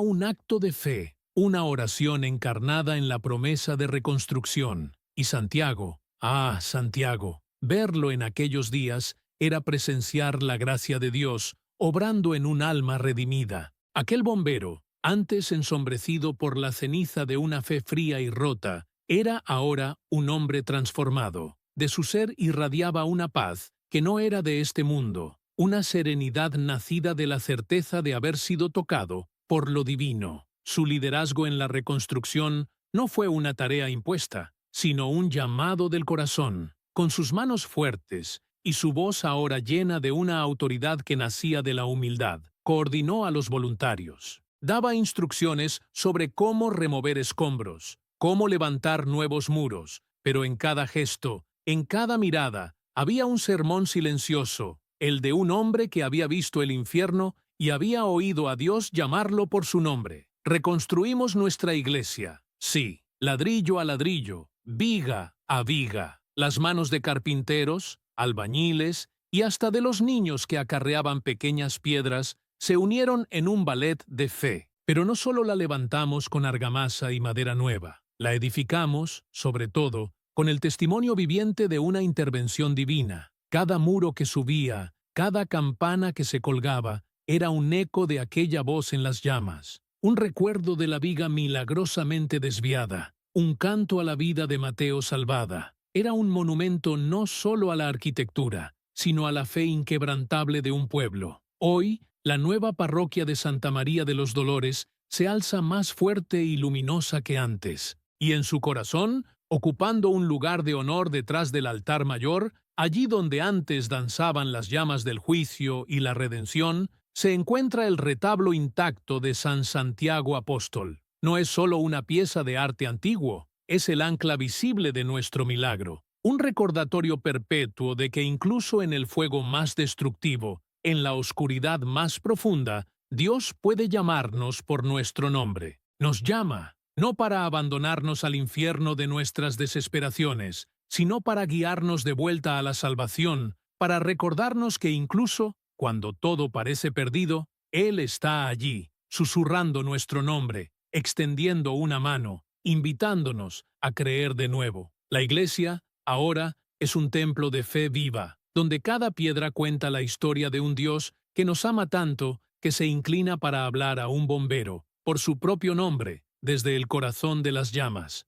un acto de fe, una oración encarnada en la promesa de reconstrucción. Y Santiago, Santiago, verlo en aquellos días era presenciar la gracia de Dios obrando en un alma redimida. Aquel bombero, antes ensombrecido por la ceniza de una fe fría y rota, era ahora un hombre transformado. De su ser irradiaba una paz que no era de este mundo, una serenidad nacida de la certeza de haber sido tocado por lo divino. Su liderazgo en la reconstrucción no fue una tarea impuesta, sino un llamado del corazón. Con sus manos fuertes y su voz ahora llena de una autoridad que nacía de la humildad, coordinó a los voluntarios. Daba instrucciones sobre cómo remover escombros, cómo levantar nuevos muros, pero en cada gesto, en cada mirada, había un sermón silencioso, el de un hombre que había visto el infierno y había oído a Dios llamarlo por su nombre. Reconstruimos nuestra iglesia, sí, ladrillo a ladrillo, viga a viga. Las manos de carpinteros, albañiles y hasta de los niños que acarreaban pequeñas piedras se unieron en un ballet de fe. Pero no solo la levantamos con argamasa y madera nueva, la edificamos, sobre todo, con el testimonio viviente de una intervención divina. Cada muro que subía, cada campana que se colgaba, era un eco de aquella voz en las llamas, un recuerdo de la viga milagrosamente desviada, un canto a la vida de Mateo salvada. Era un monumento no solo a la arquitectura, sino a la fe inquebrantable de un pueblo. Hoy, la nueva parroquia de Santa María de los Dolores se alza más fuerte y luminosa que antes, y en su corazón, ocupando un lugar de honor detrás del altar mayor, allí donde antes danzaban las llamas del juicio y la redención, se encuentra el retablo intacto de San Santiago Apóstol. No es solo una pieza de arte antiguo, es el ancla visible de nuestro milagro, un recordatorio perpetuo de que incluso en el fuego más destructivo, en la oscuridad más profunda, Dios puede llamarnos por nuestro nombre. Nos llama, no para abandonarnos al infierno de nuestras desesperaciones, sino para guiarnos de vuelta a la salvación, para recordarnos que incluso cuando todo parece perdido, Él está allí, susurrando nuestro nombre, extendiendo una mano, invitándonos a creer de nuevo. La Iglesia, ahora, es un templo de fe viva, donde cada piedra cuenta la historia de un Dios que nos ama tanto que se inclina para hablar a un bombero, por su propio nombre, desde el corazón de las llamas.